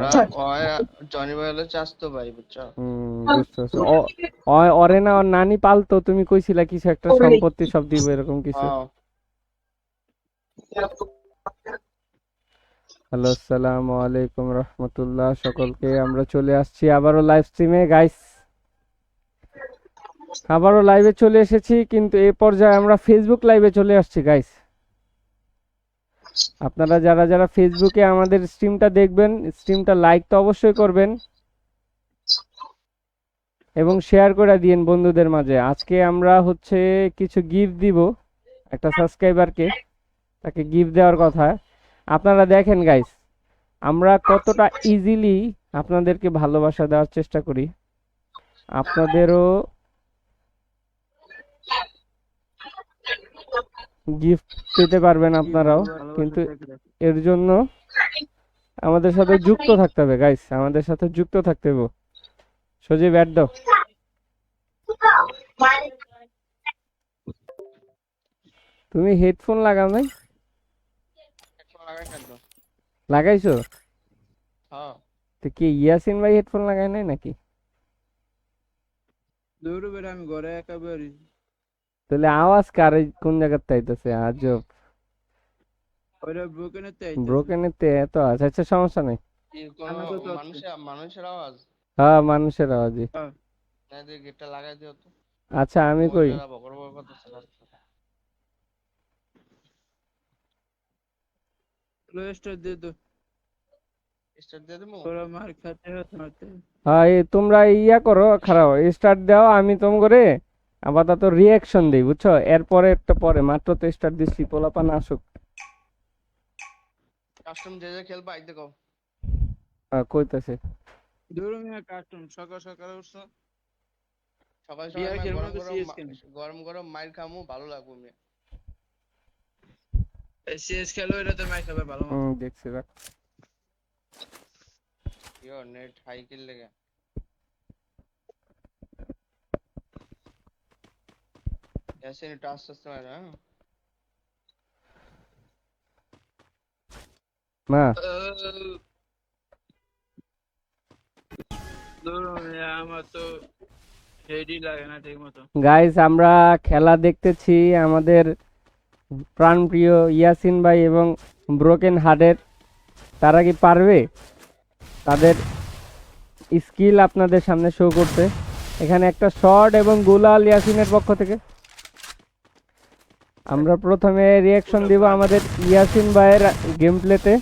আচ্ছা জনি ভাই হলো চাস্তো ভাই, বুঝছো? বুঝতে পারছি। ওরে না ওর নানি পালতো, তুমি কইছিলা কিছু একটা সম্পত্তি সব দিব এরকম কিছু। হ্যালো, আসসালামু আলাইকুম রহমতুল্লাহ, সকলকে আমরা চলে আসছি আবারও লাইভ স্ট্রিমে গাইস। আবারও লাইভে চলে এসেছি, কিন্তু এই পর্যায়ে আমরা ফেসবুক লাইভে চলে আসছি গাইস। আপনারা যারা যারা ফেসবুকে আমাদের স্ট্রিমটা দেখবেন, স্ট্রিমটা লাইক তো অবশ্যই করবেন এবং শেয়ার করে দিন বন্ধুদের মাঝে। আজকে আমরা হচ্ছে কিছু গিফট দিব একটা সাবস্ক্রাইবারকে, তাকে গিফট দেওয়ার কথা। আপনারা দেখেন গাইস, আমরা কতটা ইজিলি আপনাদেরকে ভালোবাসা দেওয়ার চেষ্টা করি। আপনাদেরও গিফট পেতে পারবেন আপনারাও, কিন্তু এর জন্য আমাদের সাথে যুক্ত থাকতে হবে গাইস, আমাদের সাথে যুক্ত থাকতে হবে। সজীব অ্যাড দাও। তুমি হেডফোন লাগাও নাই? লাগাইছো? তো কি ইয়াসিন ভাই হেডফোন লাগায় নাই নাকি? আমি ঘরে একেবারে তাহলে আওয়াজ কার কোন জায়গার তাইতেছে আজব। ওরা ব্রোকেনের তে আইতাছে। ব্রোকেনের তে এত আচ্ছা আচ্ছা, সমস্যা নাই। মানুষের আওয়াজ? হ্যাঁ, মানুষের আওয়াজই। গেটটা লাগাই দিও তো। আচ্ছা আমি কই। মহিলারা বকর বকর করতেছে রাস্তায়। স্টার দিয়ে তো স্টার্ট দিয়ে দেবো? ওরা মার খাতে মারতে। হ্যাঁ, তোমরা ইয়া করো, খারাপ স্টার্ট দাও, আমি তোম করে আপাতত রিয়াকশন দিই, বুঝছো? এরপরে একটা পরে মাত্র তো স্টার্ট দিচ্ছি, পোলাপান আসুক। কাস্টম যে যে খেলবা আইতে কও। কইতাছে দূরমিয়া কার্টুন সকাল সকাল উঠছো সকাল বিয়া সকাল খেলবো গরম না তো গরম সিএস খেলবো। গরম গরম মাইর খামু, ভালো লাগবো মিয়া। সিএস খেলো এটা তো মাই খাবে ভালো মতো। দেখছি রাখ। ইয়ো নেট হাই কিল লেগে ऐसे नहीं टास्क सिस्टम है ना। মা দূরমিয়া আমার তো হেডই লাগে না ঠিক মতো। গাইস, আমরা খেলা দেখতেছি আমাদের প্রাণপ্রিয় ইয়াসিন ভাই এবং ব্রোকেন হার্টের। তারা কি পারবে তাদের স্কিল আপনাদের সামনে শো করতে? এখানে একটা শট এবং গুলাল ইয়াসিনের পক্ষ থেকে। আমরা প্রথমে রিয়াকশন দিব আমাদের ইয়াসিন ভাইয়ের গেম প্লেতে,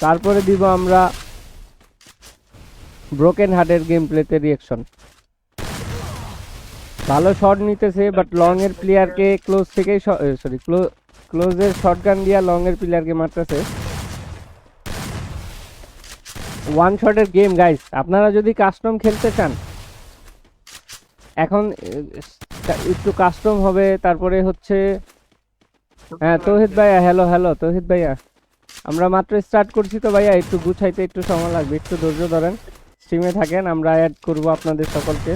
তারপরে দিব আমরা ব্রোকেন হার্টের গেম প্লেতে রিয়াকশন। ভালো শট নিতেছে, বাট লং এর প্লেয়ারকে ক্লোজ থেকেই সরি ক্লোজের শটগান দিয়া লং এর প্লেয়ারকে মারতেছে। ওয়ান শটের গেম গাইস। আপনারা যদি কাস্টম খেলতে চান, এখন একটু কাস্টম হবে, তারপরে হচ্ছে হ্যাঁ তৌহিদ ভাইয়া, হ্যালো হ্যালো তৌহিদ ভাইয়া, আমরা মাত্র স্টার্ট করছি তো ভাইয়া, একটু গুছাইতে একটু সময় লাগবে, একটু ধৈর্য ধরেন, স্ট্রিমে থাকেন, আমরা অ্যাড করব আপনাদের সকলকে।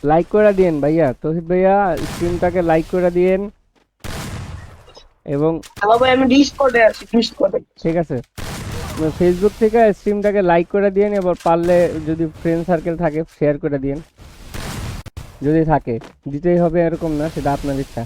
লাইক করে দিন ভাইয়া, তৌহিদ ভাইয়া স্ট্রিমটাকে লাইক করে দিন। এবং আমি ডিসকর্ডে আছি, ডিসকর্ডে। ঠিক আছে, ফেসবুক থেকে স্ট্রিমটাকে লাইক করে দিন, এবার পারলে যদি ফ্রেন্ড সার্কেল থাকে শেয়ার করে দিন, যদি থাকে। দিতেই হবে এরকম না, সেটা আপনার ইচ্ছা।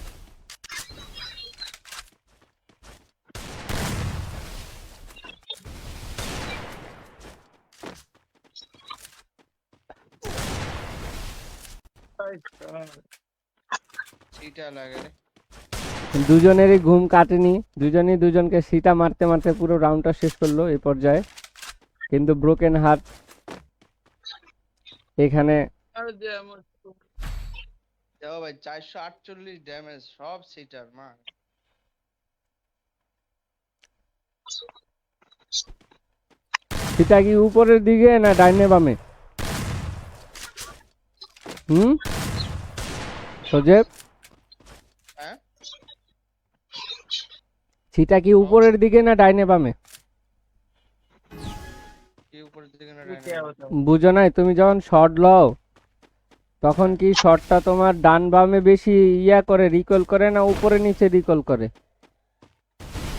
सीटा लगे रे। দুজনেরই ঘুম কাটেনি, দুজনেই দুজনকে সিটা মারতে মারতে পুরো রাউন্ডটা শেষ করলো এই পর্যায়ে। কিন্তু ব্রোকেন হার্ট এখানে देखो भाई 448 डैमेज सब सीटर मार। সিটা কি উপরের দিকে না ডাইনে বামে? সজেব, हैं? সিটা কি উপরের দিকে না ডাইনে বামে? ये ऊपर দিকে না ये ডাইনে क्या নাও। होता है? বুঝো নাই, তুমি যখন শট লও তখন কি শটটা তোমার ডান বামে বেশি ইয়া করে, রিকল করে না উপরে নিচে রিকল করে?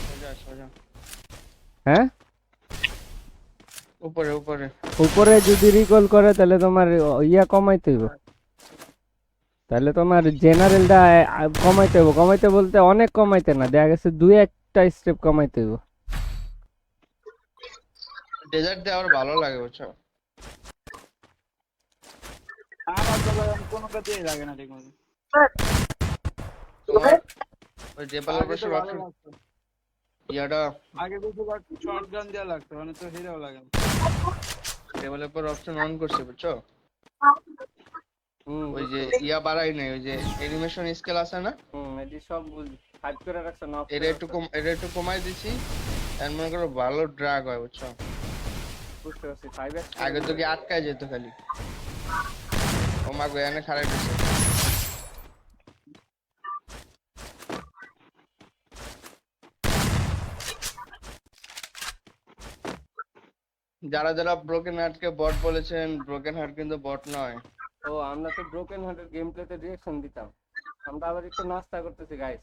সোজা সোজা হ্যাঁ, উপরে উপরে। উপরে যদি রিকল করে তাহলে তোমার ইয়া কমাইতে হইব, তাহলে তোমার জেনারেলটা কমাইতে হইব। কমাইতে বলতে অনেক কমাইতে না, দেখা গেছে দুই একটা স্টেপ কমাইতে হইব। ডেজার্ট দিয়ে আমার ভালো লাগে বুঝছো। আমার তো ভাই কোনো কাজেই লাগে না ঠিক মতো। তোমার ওই জেপালের আগে পাশে তো ভালো অপশন লাগতো, ইয়াটা আগে বেশিরভাগ শর্ট গান দেওয়া লাগতো, মানে তো হিরো লাগে না। ডেভেলপার অপশন অন করছে বুঝছো। হুম, ওই যে ইয়া বাড়াই নাই, ওই যে অ্যানিমেশন স্কেল আছে না, এটি সব বুঝি, হাইড করে রাখছো না? এটা একটু কমাই দিছি। এর মনে করো ভালো ড্রাগ হয় বুঝছো। বুঝতে পারছি, 5x আগে তো কি আটকায় যেত খালি। ও মা গো এনে খারাপ দিছে। যারা যারা ব্রোকেন হার্টকে বট বলেছেন, ব্রোকেন হার্ট কিন্তু বট নয়। ও, আমরা তো ব্রোকেন হার্টের গেম প্লেতে রিঅ্যাকশন দিতাম, আমরা আবার একটু নাস্তা করতেছি গাইস,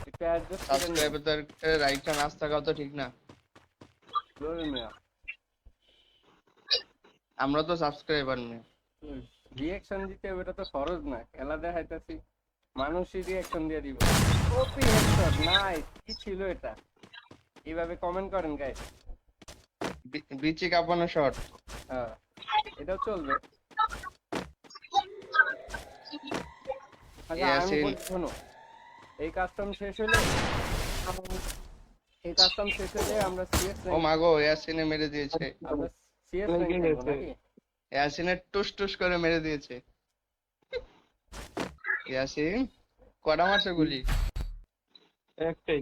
একটু অ্যাডজাস্ট করে নিন। সাবস্ক্রাইবার রাইটটা নাচ থাকাও তো ঠিক না। জরুরি মিয়া, আমরা তো সাবস্ক্রাইবার নেই। রিঅ্যাকশন দিতে হবে, এটা তো সহজ না। খেলা দেখাইতাছি, মানুষই রিঅ্যাকশন দিয়ে দিব। ওপি হেডশট, নাইস, কি ছিল এটা? এইভাবে কমেন্ট করেন গাইস। বিচি কাঁপানো শট। হ্যাঁ, এটাও চলবে। আচ্ছা, আমি ইয়াসিন। বলি শোনো, এই কাস্টম শেষ হলে আমরা সিএস ও মা গো ইয়াসিনে মেরে দিয়েছে। আমরা সিএস লেগে র্যাঙ্ক গেছে। নাকি? ইয়াসিনে টুস টুস করে মেরে দিয়েছে। ইয়াসিন কটা মারছে গুলি? একটাই,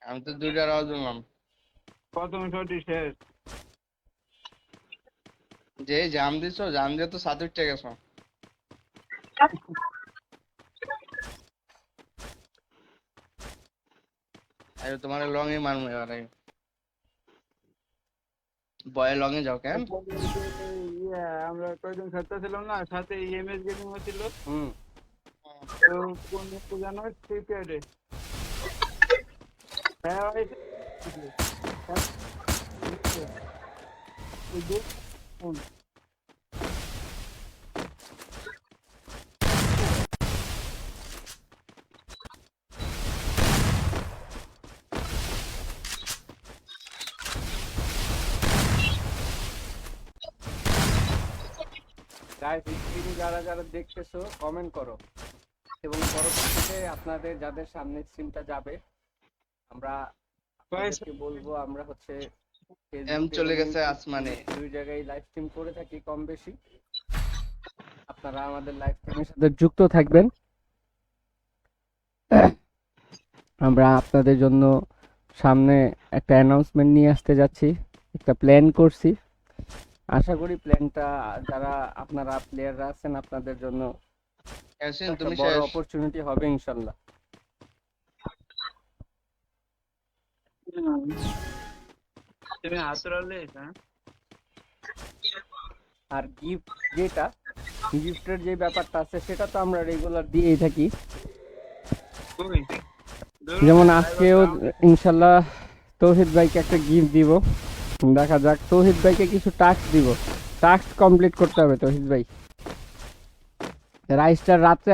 আমি তো দুইটার আওয়াজ শুনলাম। প্রথম শটই শেষ। যে জাম দিছো, জাম দিয়ে তো সাত উঠতে গেছো। আরে তোমার লং এ মারমু এবারে। বয় লং এ যাও কেন? ইয়ে, আমরা কয়েকজন খেলতেছিলাম না, সাথে ইএমএস গেমিং হচ্ছিল। হুম, তো কোন একটু জানো প্রিপেয়ারে, হ্যাঁ ভাই, ওই যে, কোন? গাইস, স্ক্রিনে যারা যারা দেখতেছো কমেন্ট করো, এবং পরবর্তীতে আপনাদের যাদের সামনে স্ট্রিমটা যাবে আমরা আপনাদেরকে বলবো। আমরা হচ্ছে এম ফেসবুক চলে এবং গেছে ইউটিউব আসমানে। দুই জায়গায় লাইভ স্ট্রিম করে থাকি কম বেশি। আপনারা আমাদের লাইভ স্ট্রিমের সাথে যুক্ত থাকবেন। আমরা আপনাদের জন্য সামনে একটা অ্যানাউন্সমেন্ট নিয়ে আসতে যাচ্ছি, একটা প্ল্যান করছি। আশা করি প্ল্যানটা যারা আপনারা প্লেয়াররা আছেন আপনাদের জন্য ইয়াসিন একটা তুমি বড় শেষ। অপরচুনিটি হবে ইনশাল্লাহ। তুমি হাতরালে, হ্যাঁ আর গিফট যেটা, গিফটের যে ব্যাপারটা আছে সেটা তো আমরা রেগুলার দিয়েই থাকি। কই? যেমন আজকেও ইনশাল্লাহ তৌহিদ ভাইকে একটা গিফট দিব। দেখা যাক, তৌহিদ ভাইকে কিছু টাস্ক দিব, টাস্ক কমপ্লিট করতে হবে তৌহিদ ভাই। রাইস্টার রাত্রে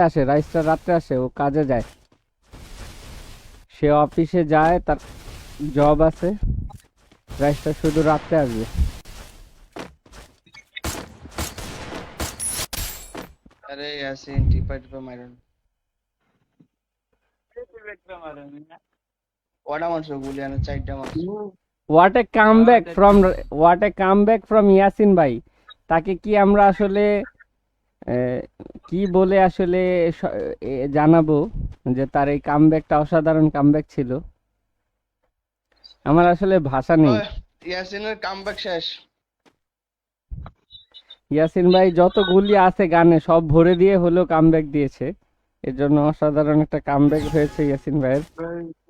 আসে, ও কাজে যায়, সে অফিসে যায়, তার জব আছে। রাইস্টার শুধু রাত্রে আসবে। আরে ইয়াসিন টিপা টিপা মারুন। কটা মারছো গুলি? আনে চারটা মারছো। What a comeback from Yasin ভাই। তাকে কি আমরা আসলে কি বলে আসলে জানাবো যে তার এই কামব্যাকটা অসাধারণ কামব্যাক ছিল। আমার আসলে ভাষা নেই। ওই, ইয়াসিনের কামব্যাক শেষ। ইয়াসিন ভাই যত গুলি আছে গানে সব ভরে দিয়ে হলেও কামব্যাক দিয়েছে, এর জন্য অসাধারণ একটা কামব্যাক হয়েছে ইয়াসিন ভাইয়ের।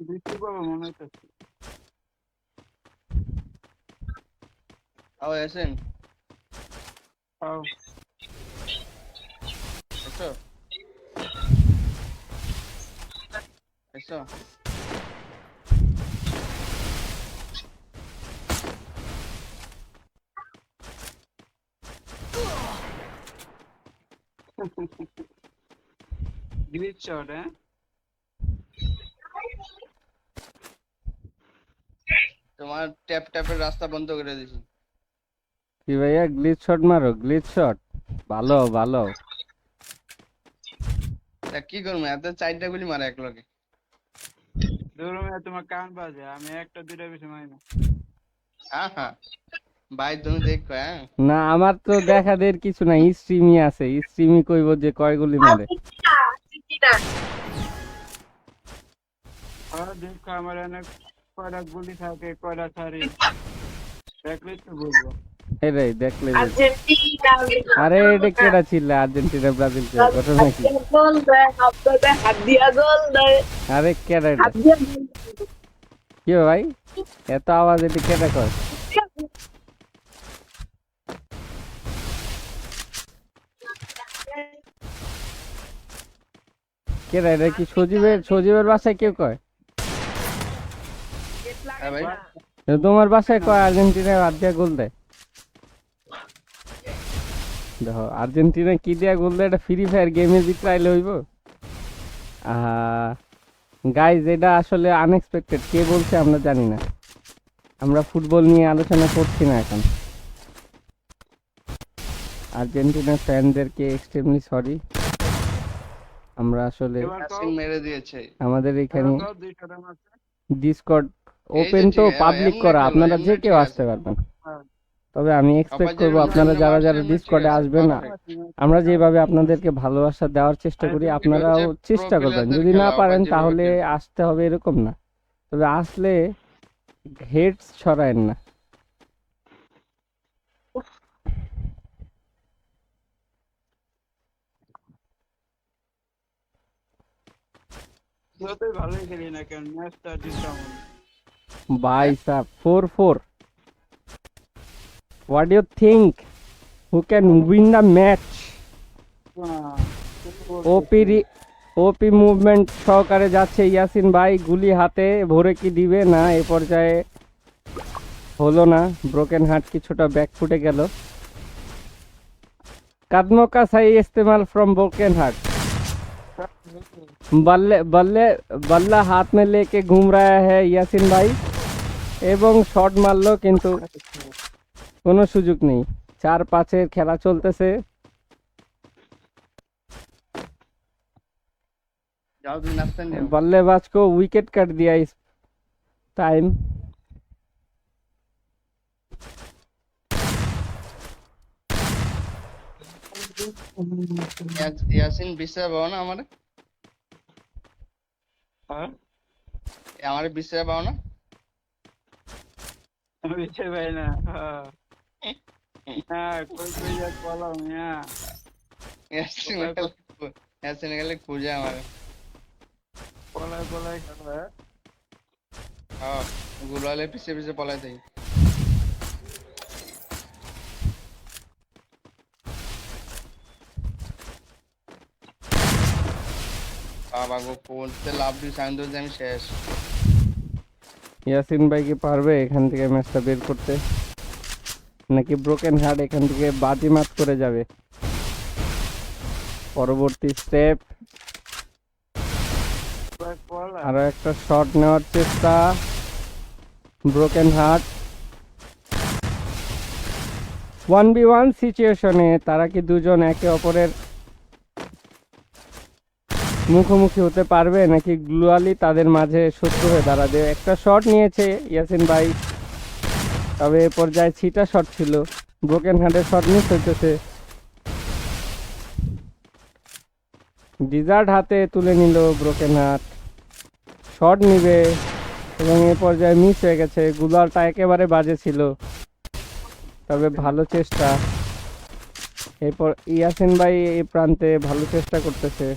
বৃষ্টি পাবো মনে হচ্ছে। আও এসেন আও এসো এসো গ্লিচ শট হ্যাঁ তোমার ট্যাপ ট্যাপের রাস্তা বন্ধ করে দিয়েছি কি ভাইয়া গ্লিচ শট মারো, গ্লিচ শট? ভালো ভালো। তা কি করবো এত চারটা গুলি মারে এক লগে ধরুন তোমার কান বাজে আমি একটা দুইটা বেশি মারি না হ্যাঁ হ্যাঁ ভাই তুমি দেখো হ্যাঁ না আমার তো দেখাদের কিছু নাই, স্ট্রিমই আছে, স্ট্রিমই কইব যে কয় গুলি মারে। আর দেখো আমার অনেক কয়টা গুলি থাকে কয়টা ছাড়ি দেখলে তো বুঝবো এরে দেখলে যে- আর্জেন্টিনা আরে এটা কেডা ছিল আর্জেন্টিনা ব্রাজিল কে ঘটনা কি? গোল দেয় হাত দিয়া গোল দেয় আরে কেডা এটা? হাত দিয়া গোল কি ভাই এত আওয়াজ এটা কেডা কয়? কেডা এটা? কি সজীবের বাসায় কেউ কয়? হ্যাঁ ভাই এটা তোমার বাসায় কয় আর্জেন্টিনা হাত দিয়া গোল দেয়? দেখো আর্জেন্টিনা কি দিয়া গোল দেয় এটা ফ্রি ফায়ার গেমের ভিতরে আইলে হইব? গাইজ এটা আসলে আনএক্সপেক্টেড, কে বলছে আমরা জানি না, আমরা ফুটবল নিয়ে আলোচনা করছি না এখন। আর্জেন্টিনার ফ্যানদেরকে এক্সট্রিমলি সরি, আমরা আসলে এবার ক্যাসিং মেরে দিয়েছে আমাদের এখানে দুইটা রান আছে ডিসকর্ড এই যে ওপেন তো ঠিক আছে, পাবলিক এমনি করা, খেলো, আপনারা যে এমনি কেউ ঠিক আসতে আছে। পারবেন, হ্যাঁ। তবে আমি এক্সপেক্ট আপাতত করব আপনারা এমনি যারা মারছে, যারা এমনি ডিসকর্ডে ঠিক আছে, আসবেন না, perfect। আমরা যেভাবে আপনাদেরকে ভালোবাসা দেওয়ার চেষ্টা করি আরে আপনারাও হচ্ছে চেষ্টা pro করবেন, player-দের যদি না খেলা, পারেন আবার যেভাবে তাহলে খেলছে। আসতে হবে এরকম না, তবে আসলে হেডস ছড়ায়েন না। যতই ভালোই খেলি না কেন ম্যাচটা জিততাম by sub 4-4, what do you think who can win the match? OP movement সহকারে যাচ্ছে ইয়াসিন ভাই, গুলি হাতে ভরে কি দিবে না, এ পর্যায়ে হলো না, ব্রোকেন হার্ট কিছুটা ব্যাক ফুটে গেল। कदमों का सही इस्तेमाल फ्रॉम ब्रोकन हार्ट, बल्ले बल्ले बल्ला हाथ में लेके घूम रहा है ইয়াসিন ভাই, এবং শট মারলো কিন্তু কোনো সুযোগ নেই। 4-5-এর খেলা চলতেছে। যাও তুমি নাস্তা নিও बल्लेबाज को विकेट कट दिया इस टाइम। ইয়াসিন বিশ্রাম পাও না আমারে হ্যাঁ আমারে বিশ্রাম পাও না আমি বিছে ভাই না হ্যাঁ কই কই যা বলো হ্যাঁ ইয়াসিন গেলে খুঁজে আমারে পলাই পলাই খেলো হ্যাঁ হ্যাঁ গুলালে পিছে পিছে পলাই থাকি বাবা গো কোনতে লাভ দিস আমি শেষ ইয়াসিন ভাই কি পারবে এখান থেকে ম্যাচটা বের করতে, নাকি ব্রোকেন হার্ট এখান থেকে বাজিমাত করে যাবে? পরবর্তী স্টেপ, পলাই আরো একটা শট নেওয়ার চেষ্টা, ব্রোকেন হার্ট 1v1 সিচুয়েশনে তারা কি দুজন একে অপরের মুখোমুখি হতে পারবে, নাকি গ্লুয়ালি তাদের মাঝে শত্রু হয়ে দাঁড়াবে? একটা শট নিয়েছে ইয়াসিন ভাই, তবে এ পর্যায়ে ছিটা শট ছিল, ব্রোকেন হার্টের শট মিস হইতেছে। ডিজার্ট হাতে তুলে নিল ব্রোকেন হার্ট, শট নিবে এবং এ পর্যায়ে মিস হয়ে গেছে, গুলারটা একেবারে বাজে ছিল, তবে ভালো চেষ্টা। এরপর ইয়াসিন ভাই এই প্রান্তে ভালো চেষ্টা করতেছে,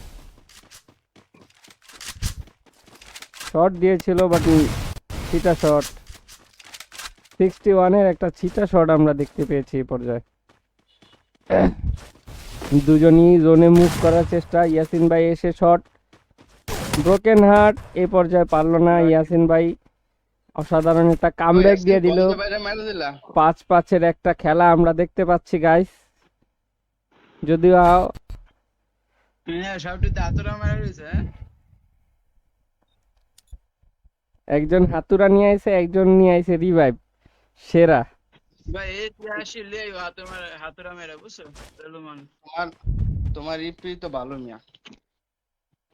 শট দিয়েছিল বাট ছিটা শট, 61-এর একটা ছিটা শট আমরা দেখতে পেয়েছি এই পর্যায়ে। দুজনই জোনে মুভ করার চেষ্টা, ইয়াসিন ভাই এসে শট, ব্রোকেন হার্ট এই পর্যায়ে পারলো না ইয়াসিন ভাই, অসাধারণ একটা কামব্যাক দিয়ে দিল। বন্ধ বাইরে মেরে দিলা 5-5-এর একটা খেলা আমরা দেখতে পাচ্ছি গাইস, যদিও হ্যাঁ সবটিতে হাতুড়া মারা রয়েছে। একজন হাতুড়া নিয়ে আইছে, একজন নিয়ে আইছে রিভাইভ, সেরা। ভাই এই আসলে হাতুড়া মেরা বুঝছো চলমান। তোমার তোমার ইপি তো ভালো মিয়া,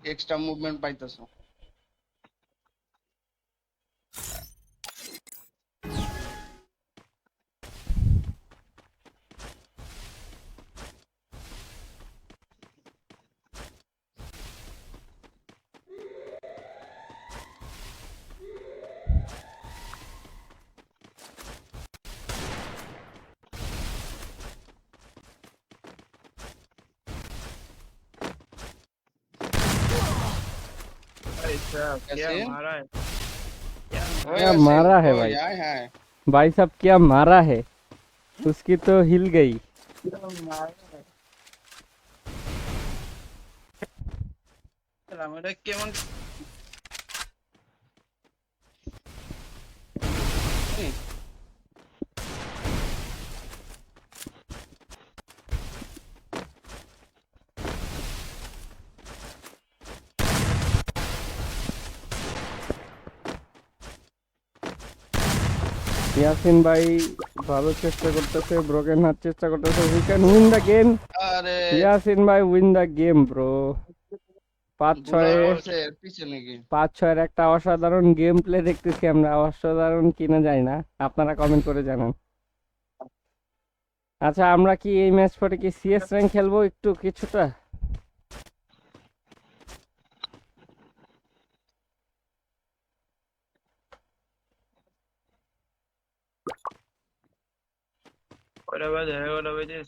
এক্সট্রা মুভমেন্ট পাইতেছো। भाई साहब क्या कैसे? मारा है क्या मारा है भाई? है भाई साहब क्या मारा है, उसकी तो हिल गई। क्या मारा है আমরা কেমন ইয়াসিন ভাই ভালো চেষ্টা করতেছে, ব্রোকেন হার্ট চেষ্টা করতেছে, we can win the game. আরে ইয়াসিন ভাই উইন দ্য গেম ব্রো। 5-6-এর একটা অসাধারণ গেম প্লে দেখতেছি আমরা, অসাধারণ কিনা যায় না, আপনারা কমেন্ট করে জানান। আচ্ছা আমরা কি এই ম্যাচ পরে কি সিএস র্যাঙ্ক খেলবো একটু কিছুটা? ওরা বাজে ওরা বাজে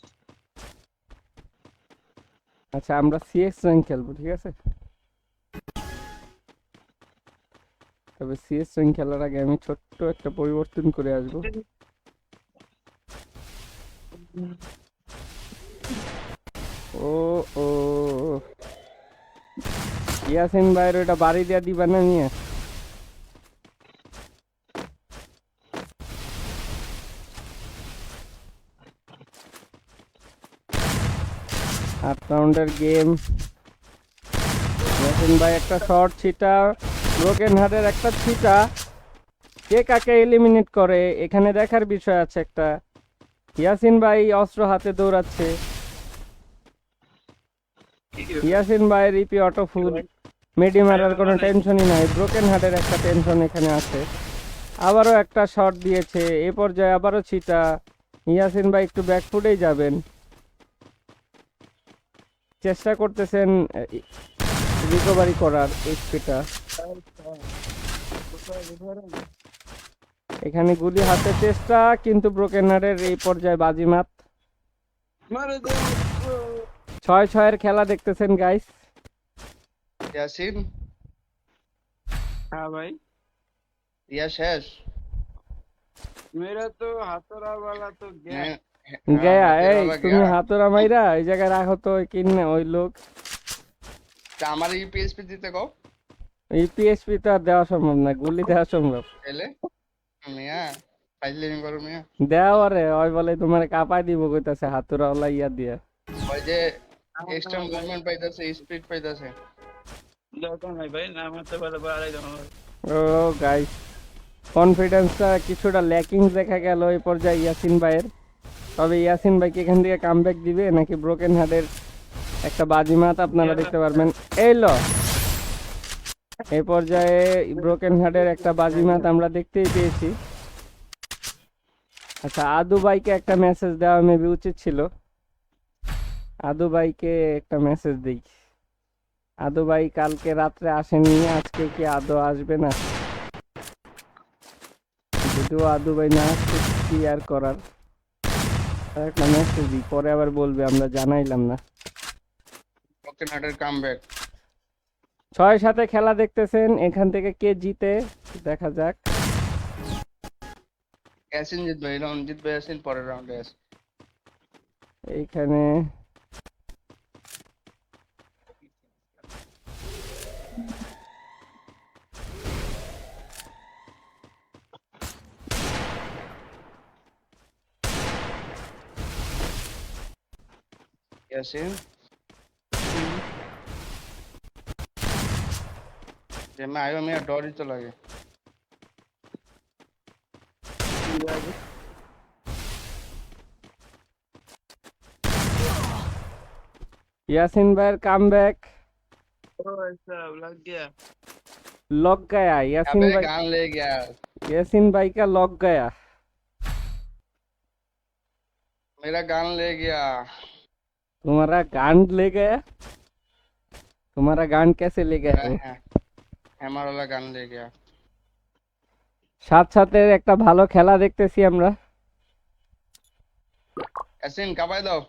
আচ্ছা আমরা সিএস র্যাঙ্ক খেলবো, ঠিক আছে? তবে সিএস র্যাঙ্ক খেলার আগে আমি ছোট্ট একটা পরিবর্তন করে আসবো। ও ও ইয়াসিন ভাইয়ের ওটা বাড়ি দিয়া দিবা না নিয়ে? 8 রাউন্ডের গেম। ইয়াসিন ভাই একটা শর্ট ছিটা, ব্রোকেন হার্টের একটা ছিটা, কে কাকে এলিমিনেট করে এখানে দেখার বিষয় আছে একটা। ইয়াসিন ভাই অস্ত্র হাতে দৌড়াচ্ছে, ইয়াসিন ভাইয়ের ইপি অটো ফুল, মেডি মারার কোনো টেনশনই নাই, ব্রোকেন হার্টের একটা টেনশন এখানে আছে। আবারও একটা শট দিয়েছে, এ পর্যায়ে আবারও ছিটা, ইয়াসিন ভাই একটু ব্যাকফুটেই যাবেন, চেষ্টা করতেছেন রিকভারি করার এইচপিটা। এখানে গুলি হাতে চেষ্টা, কিন্তু ব্রোকেন হার্টের এই পর্যায়ে বাজিমাত। 6-6-এর খেলা দেখতেছেন গাইস। ইয়াসিন हाँ भाई ইয়া শেষ मेरा तो हाथोड़ा वाला तो गया হ্যাঁ, গয়া হাতের এই বাবা তুমি গেয়া। হাতুড়া মাইরা এই জায়গায় রাখো তো, কিনে ওই লোক। তা আমার ইপিএসপি দিতে কও ইপিএসপি তো আর দেওয়া সম্ভব না, গুলি দেওয়া সম্ভব। তাহলে মিয়া ফাইজলিং করো মিয়া। দেওয়া রে ওই বলে তোমার কাপাই দিব কইতাছে হাতুড়া ওলা ইয়া দিয়া। ওই যে এক্সট্রা মুভমেন্ট পাইতাছে, স্পিড পাইতাছে। देखो नहीं भाई नाम तो वाला बाहर ही दो ও গাইস কনফিডেন্সটা কিছুটা ল্যাকিং দেখা গেল এই পর্যায়ে ইয়াসিন ভাইয়ের। তবে ইয়াসিন ভাই কি এখান থেকে কামব্যাক দিবে নাকি ব্রোকেন হার্টের একটা বাজিমাত আপনারা দেখতে পারবেন। এই লো এই পর্যায়ে ব্রোকেন হার্টের একটা বাজিমাত আমরা দেখতেই পেয়েছি। আচ্ছা আদু ভাইকে একটা মেসেজ দেওয়া মেবি উচিত ছিল, আদু ভাইকে একটা মেসেজ দিই। আদু ভাই কালকে রাত্রে আসেনি, আজকে কি আদৌ আসবে না? যদিও আদু ভাই না আসছে কি আর করার, একটা মেসেজ দিই, পরে আবার বলবে আমরা জানাইলাম না। ব্রোকেন হার্টের কামব্যাক 6-7 খেলা দেখতেছেন, এখান থেকে কে জিতে দেখা যাক। ইয়াসিন জিতবে, এই রাউন্ড জিতবে ইয়াসিন, পরের রাউন্ডে আছে। এইখানে ইয়াসিন যে मैं आयो मेरा डर ही तो लगे। ইয়াসিন ভাইয়ের কামব্যাক भाई साहब लग गया। लग गया। यासीन अबे भाई, गान ले गया। यासीन भाई का लग गया। मेरा गान ले गया। तुम्हारा गान ले गया? तुम्हारा गान कैसे ले गया? হ্যামার वाला গান ले गया। সাথে একটা ভালো খেলা দেখতেছি আমরা। ইয়াসিন কাবাই দাও।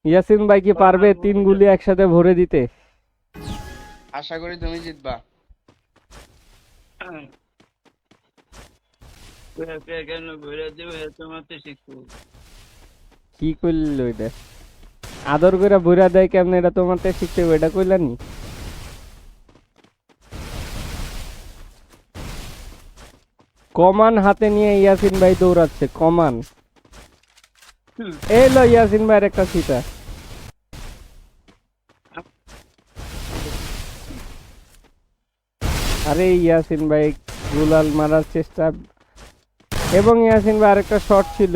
ইয়াসিন ভাই কি পারবে 3 গুলি একসাথে ভরে দিতে? আশা করি তুমি জিতবা। কেন ঘুরে দেবে তোমার তো শিখবো। কি কইলো এটা? আদর করে ভরা দেয় কেমনে, এটা তোমারতে শিখতে হবে, এটা কইলানি? কমান হাতে নিয়ে ইয়াসিন ভাই দৌড়াচ্ছে, কমান। এই লো ইয়াসিন ভাইয়ের একটা সিটা। আরে ইয়াসিন ভাই গুলাল মারার চেষ্টা, এবং ইয়াসিন ভাই আরেকটা শট ছিল,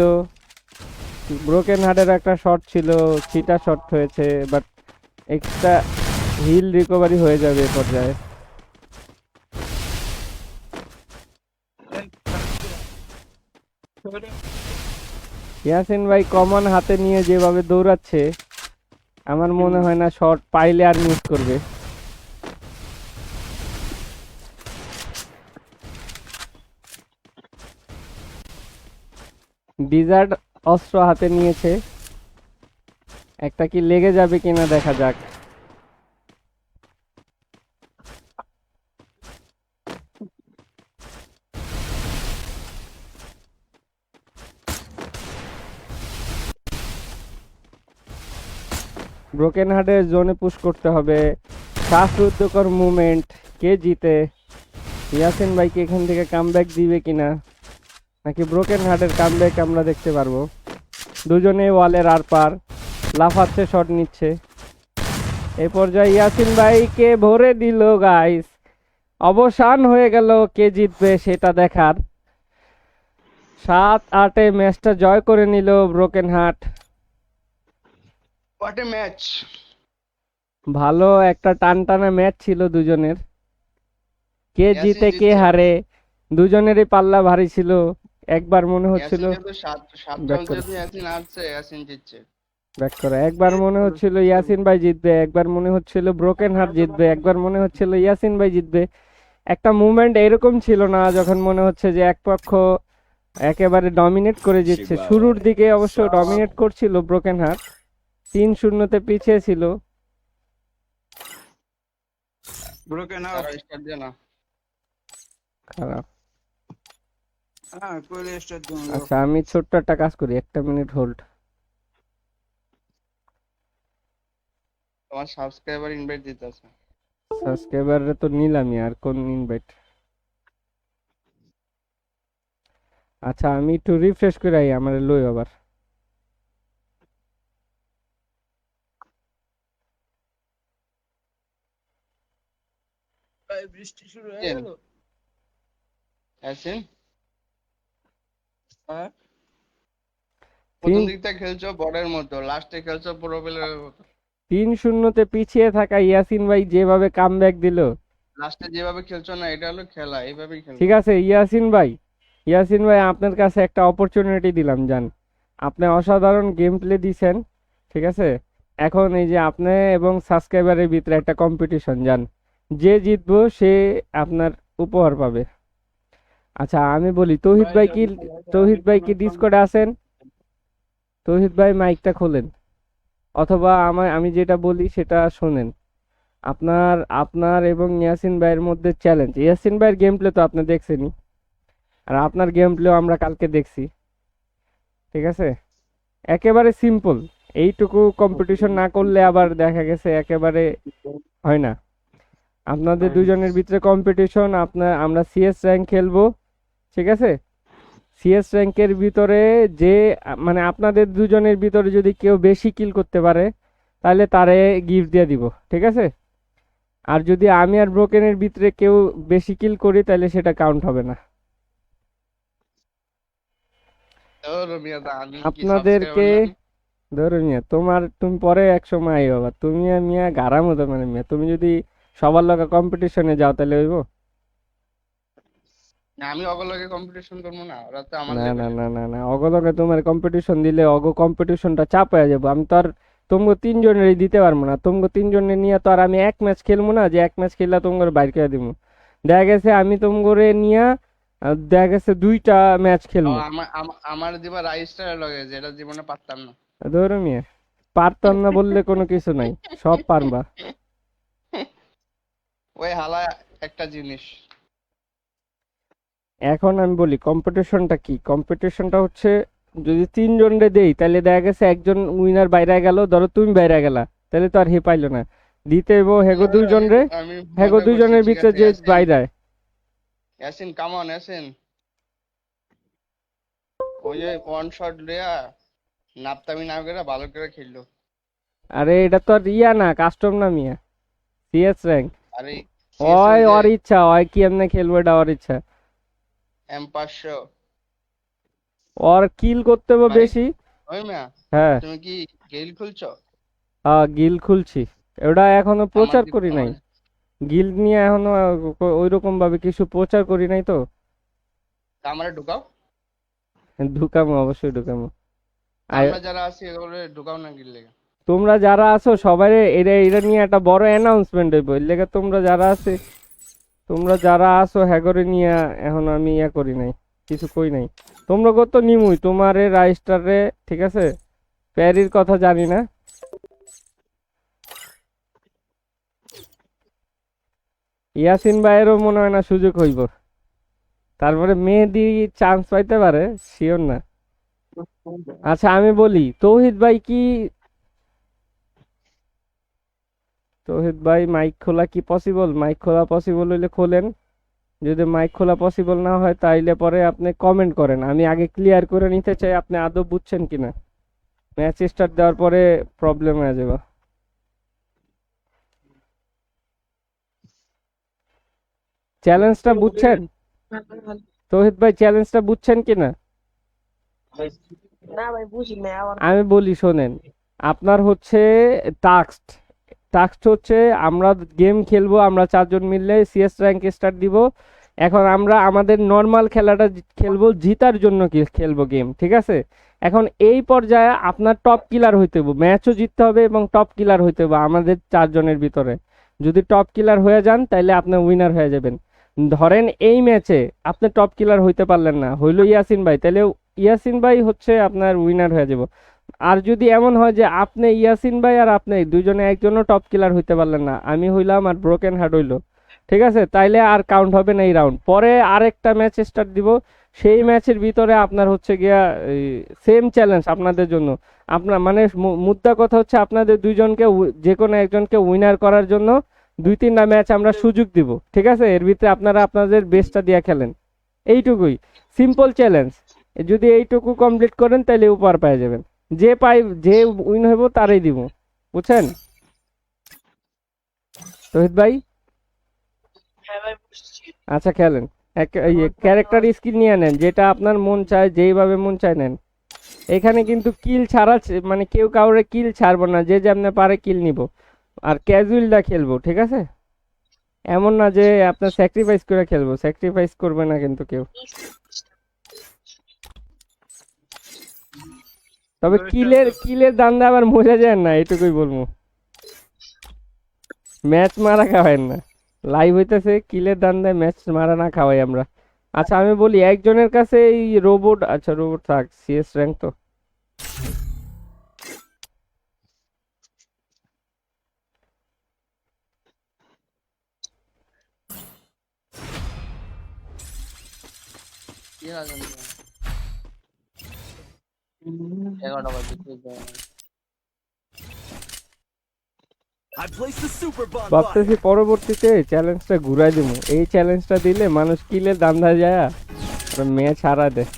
ব্রোকেন হার্টের একটা শট ছিল, সিটা শট হয়েছে, বাট এক্সট্রা হিল রিকভারি হয়ে যাবে এ পর্যায়ে। ইয়াসিন ভাই কমন হাতে নিয়ে যেভাবে দৌড়াচ্ছে, আমার মনে হয় না শট পাইলে আর মিস করবে। ডিজার্ট অস্ত্র হাতে নিয়েছে, একটা কি লেগে যাবে কিনা দেখা যাক। ব্রোকেন হার্টের জোনে পুশ করতে হবে, শ্বাসরুদ্ধকর মুভমেন্ট। কে জিতে? ইয়াসিন ভাই কি এখান থেকে কামব্যাক দিবে কিনা, নাকি ব্রোকেন হার্টের কামব্যাক আমরা দেখতে পারবো? দুজনে ওয়ালের আর পার লাফাচ্ছে, শট নিচ্ছে। এই পর্যায়ে ইয়াসিন ভাইকে ভরে দিল গাইস। অবসান হয়ে গেল, কে জিতবে সেটা দেখার। 7-8 ম্যাচটা জয় করে নিল broken heart. What a match. ভালো একটা টানটানা ম্যাচ ছিল দুজনের। কে ইয়াসিন জিতে কে জিতছে। হারে, দুজনেরই পাল্লা ভারী ছিল। একবার মনে হচ্ছিল ইয়াসিন যেহেতু সাত ব্যাক রাউন্ড করো। যেহেতু ইয়াসিন আসছে, ইয়াসিন জিতছে। ব্যাক করো। একবার মনে হচ্ছিল ইয়াসিন ভাই জিতবে, একবার মনে হচ্ছিল ব্রোকেন হার্ট জিতবে, একবার মনে হচ্ছিল ইয়াসিন ভাই জিতবে। একটা মুভমেন্ট এরকম ছিল না যখন মনে হচ্ছে যে এক পক্ষ একেবারে ডমিনেট করে জিতছে। শুরুর দিকে অবশ্য ডমিনেট করছিল ব্রোকেন হার্ট, 3-0 পিছিয়ে ছিল। ব্রোকেন তারা আউট। স্টার্ট দিয়ে না। খারাপ। হ্যাঁ কোলে স্টার্ট দিন। আচ্ছা আমি ছোট্ট একটা কাজ করি, 1 মিনিট হোল্ড। তোমার সাবস্ক্রাইবার ইনভাইট দিতেছে। সাবস্ক্রাইবারে তো নিলামই, আর কোন ইনভাইট? আচ্ছা আমি একটু রিফ্রেশ করে আই, আমার লই আবার। ভাই বৃষ্টি শুরু হয়ে কেন? গেল। ইয়াসিন হ্যাঁ প্রথম দিকটা খেলছো বর্ডের মতো, লাস্টে খেলছো প্রো প্লেয়ারের মতো। 3-0 পিছিয়ে থাকা ইয়াসিন ভাই যেভাবে কামব্যাক দিল, লাস্টে যেভাবে খেলছো না, এটা হলো খেলা, এইভাবেই খেলছো। ঠিক আছে ইয়াসিন ভাই, ইয়াসিন ভাই আপনার কাছে একটা অপরচুনিটি দিলাম, যান। আপনি অসাধারণ গেম প্লে দিছেন, ঠিক আছে? এখন এই যে আপনি এবং সাবস্ক্রাইবারের ভিতরে একটা কম্পিটিশন, যান। যে জিতবো সে আপনার উপহার পাবে। আচ্ছা আমি বলি, তৌহিদ ভাই কি ডিসকর্ডে আছেন? তৌহিদ ভাই মাইকটা খোলেন, অথবা আমি যেটা বলি সেটা শোনেন। আপনার এবং ইয়াসিন ভাইয়ের মধ্যে চ্যালেঞ্জ। ইয়াসিন ভাইয়ের গেম প্লে তো আপনি দেখছেনই। আর আপনার গেম প্লেও আমরা কালকে দেখছি, ঠিক আছে? একেবারে সিম্পল, এইটুকু কম্পিটিশন না করলে আবার দেখা গেছে একেবারে হয় না। আপনাদের দুজনের ভিতরে কম্পিটিশন, আমরা সিএস র্যাঙ্ক খেলবো, ঠিক আছে? সিএস র্যাঙ্কের ভিতরে যে মানে আপনাদের দুজনের ভিতরে যদি কেউ বেশি কিল করতে পারে তাহলে তারে গিফট দিয়ে দিব, ঠিক আছে? আর যদি আমি আর ব্রোকেনের ভিতরে কেউ বেশি কিল করি তাহলে সেটা কাউন্ট হবে না। আমি কি আপনাদেরকে সাবস্ক্রাইবার নাকি? ধরো মিয়া, তুমি পরে এক সময় আইও আবার, তুমি আর মিয়া গারাম হতো মানে মিয়া, তুমি যদি সবার লগে কম্পিটিশনে যাও তাহলে হইব? না, আমি অগলকে কম্পিটিশন করবো না, ওরা তো আমার না না লেভেলের। না না না, অগলকে তোমার কম্পিটিশন দিলে অগ কম্পিটিশনটা চাপ হয়ে যাবো। আমি তো আর তোমাকে তিনজনেরই দিতে পারবো না, তোমাকে তিনজনের নিয়ে তো আর আমি এক ম্যাচ খেলবো না যে এক ম্যাচ খেললে তোমাকে বাইর করে দিব। দেখা গেছে আমি তোমাকে নিয়ে দেখা গেছে 2টা ম্যাচ ও খেলবো। আমার দিবা রাইস্টার লগে, যেটা জীবনে পারতাম না। ধরো মিয়া, পারতাম না বললে কোনো কিছু নাই, সব পারবা। ওই হালা একটা জিনিস। এখন আমি বলি কম্পিটিশনটা কি। কম্পিটিশনটা হচ্ছে যদি তিনজনরে দেই তাহলে দেখা গেছে একজন উইনার বাইরে গেল, ধরো তুমি বাইরে গেলা, তাহলে তো আর হে পাইলো না, দিতে হইব হেগো দুইজন রে। আমি হেগো মজা করছি, দুইজনের ঠিক ভিতরে আছে? যে ইয়াসিন, বাইরে। Yasin come on Yasin. ওই যে ওয়ান শট লিয়া নাপতামি না করে ভালো করে খেললো। আরে এটা তো আর ইয়া না, কাস্টম না মিয়া, সিএস র্যাঙ্ক। আরে সিএস ওই ওই যে ওর ইচ্ছা, ওই কি এমনি খেলবো এটা ওর ইচ্ছা। M500। ওর কিল করতে হবে ভাই বেশি। ওই মিয়া, হ্যাঁ তুমি কি গেইল খুলছো? হ্যাঁ, গিল খুলছি, ওটা এখনো আমার প্রচার করি নাই। আমার গিল্ড নিয়ে এখনো ওই রকম ভাবে কিছু প্রচার করি নাই তো। আমারে ঢুকাও। ঢুকামো, অবশ্যই ঢুকামো। আর আমরা যারা আছি এগুলো ঢুকাও না গিল লেগে। তোমরা যারা আছো সবাই এটা এটা নিয়ে একটা বড় অ্যানাউন্সমেন্ট হইব, এর লেগে তোমরা যারা আছো হ্যাগরে নিয়ে এখন আমি ইয়া করি নাই, কিছু কই নাই। তোমরা কত নিমুই তোমারে রাইস্টারে, ঠিক আছে? প্যারির কথা জানি না। ইয়াসিন ভাইয়েরও মনে হয় না সুযোগ হইব, তারপরে মেহেদি চান্স পাইতে পারে, শিওর না। আচ্ছা আমি বলি, তৌহিদ ভাই মাইক খোলা কি পসিবল? মাইক খোলা পসিবল হইলে খোলেন, যদি মাইক খোলা পসিবল না হয় তাইলে পরে আপনি কমেন্ট করেন, আমি আগে ক্লিয়ার করে নিতে চাই আপনি আদৌ বুঝছেন কিনা। ম্যাচ স্টার্ট দেওয়ার পরে প্রবলেম হয়ে যাবে। চ্যালেঞ্জটা বুঝছেন তৌহিদ ভাই? চ্যালেঞ্জটা বুঝছেন কিনা? না ভাই বুঝি না আবার আমি বলি শোনেন, আপনার হচ্ছে টাস্ক টাস্ক হচ্ছে আমরা গেম খেলবো, আমরা 4জন মিললে সিএস র্যাঙ্ক স্টার্ট দিব। এখন আমরা আমাদের নর্মাল খেলাটা খেলবো, জিতার জন্য কি খেলবো গেম, ঠিক আছে? এখন এই পর্যায়ে আপনার টপ কিলার হইতে হবে, ম্যাচও জিততে হবে এবং টপ কিলার হইতে হবে আমাদের 4জনের ভিতরে। যদি টপ কিলার হয়ে যান তাহলে আপনি উইনার হয়ে যাবেন। ধরেন এই ম্যাচে আপনি টপ কিলার হইতে পারলেন না, হইলো ইয়াসিন ভাই, তাহলে ইয়াসিন ভাই হচ্ছে আপনার উইনার হয়ে যাব। আর যদি এমন হয় যে আপনি ইয়াসিন ভাই আর আপনি দুজনে একজনও টপ কিলার হইতে পারলেন না, আমি হইলাম আর ব্রোকেন হার্ট হইলো, ঠিক আছে? তাইলে আর কাউন্ট হবে না এই রাউন্ড। পরে আরেকটা ম্যাচ স্টার্ট দিব, সেই ম্যাচের ভিতরে আপনার হচ্ছে গিয়া সেম চ্যালেঞ্জ আপনাদের জন্য। আপনার মানে মুদ্রা কথা হচ্ছে আপনাদের দুইজনকে যে কোনো একজনকে উইনার করার জন্য 2-3টা ম্যাচ আমরা সুযোগ দিব, ঠিক আছে? এর ভিতরে আপনারা আপনাদের বেস্টটা দিয়ে খেলেন, এইটুকুই সিম্পল চ্যালেঞ্জ। যদি এইটুকু কমপ্লিট করেন তাহলে উপহার পেয়ে যাবেন, যে উইন হইব তারই দিব, বুঝছেন? রোহিত ভাই হ্যাঁ ভাই বুঝছি আচ্ছা খেলেন। ক্যারেক্টার স্কিল নিয়ে নেন, যেটা আপনার মন চায় যেইভাবে মন চায় নেন। এখানে কিন্তু কিল ছাড়া মানে কেউ কাউরে কিল ছাড়বো না, যে যেমনে পারে কিল নিব। আর ক্যাজুয়ালটা খেলবো, ঠিক আছে? এমন না যে আপনার স্যাক্রিফাইস করে খেলবো, স্যাক্রিফাইস করবে না কিন্তু কেউ। তবে কিলের দান্দা আবার মজা যায় না, এটুকুই বলবো। ম্যাচ মারা খাওয়াই না, লাইভ হইতেছে, কিলের দান্দায় ম্যাচ মারা না খাওয়াই আমরা। আচ্ছা আমি বলি, একজনের কাছে এই রোবট, আচ্ছা রোবট থাক, সিএস র্যাঙ্ক তো। কি রাজন 11টা বাজে ঠিক আছে। I placed the super bomb ভাবতেছি পরবর্তীতে চ্যালেঞ্জটা ঘুরাই দিব, এই চ্যালেঞ্জটা দিলে মানুষ কিলের দান্দা যায় আর ম্যাচ হারা দেয়।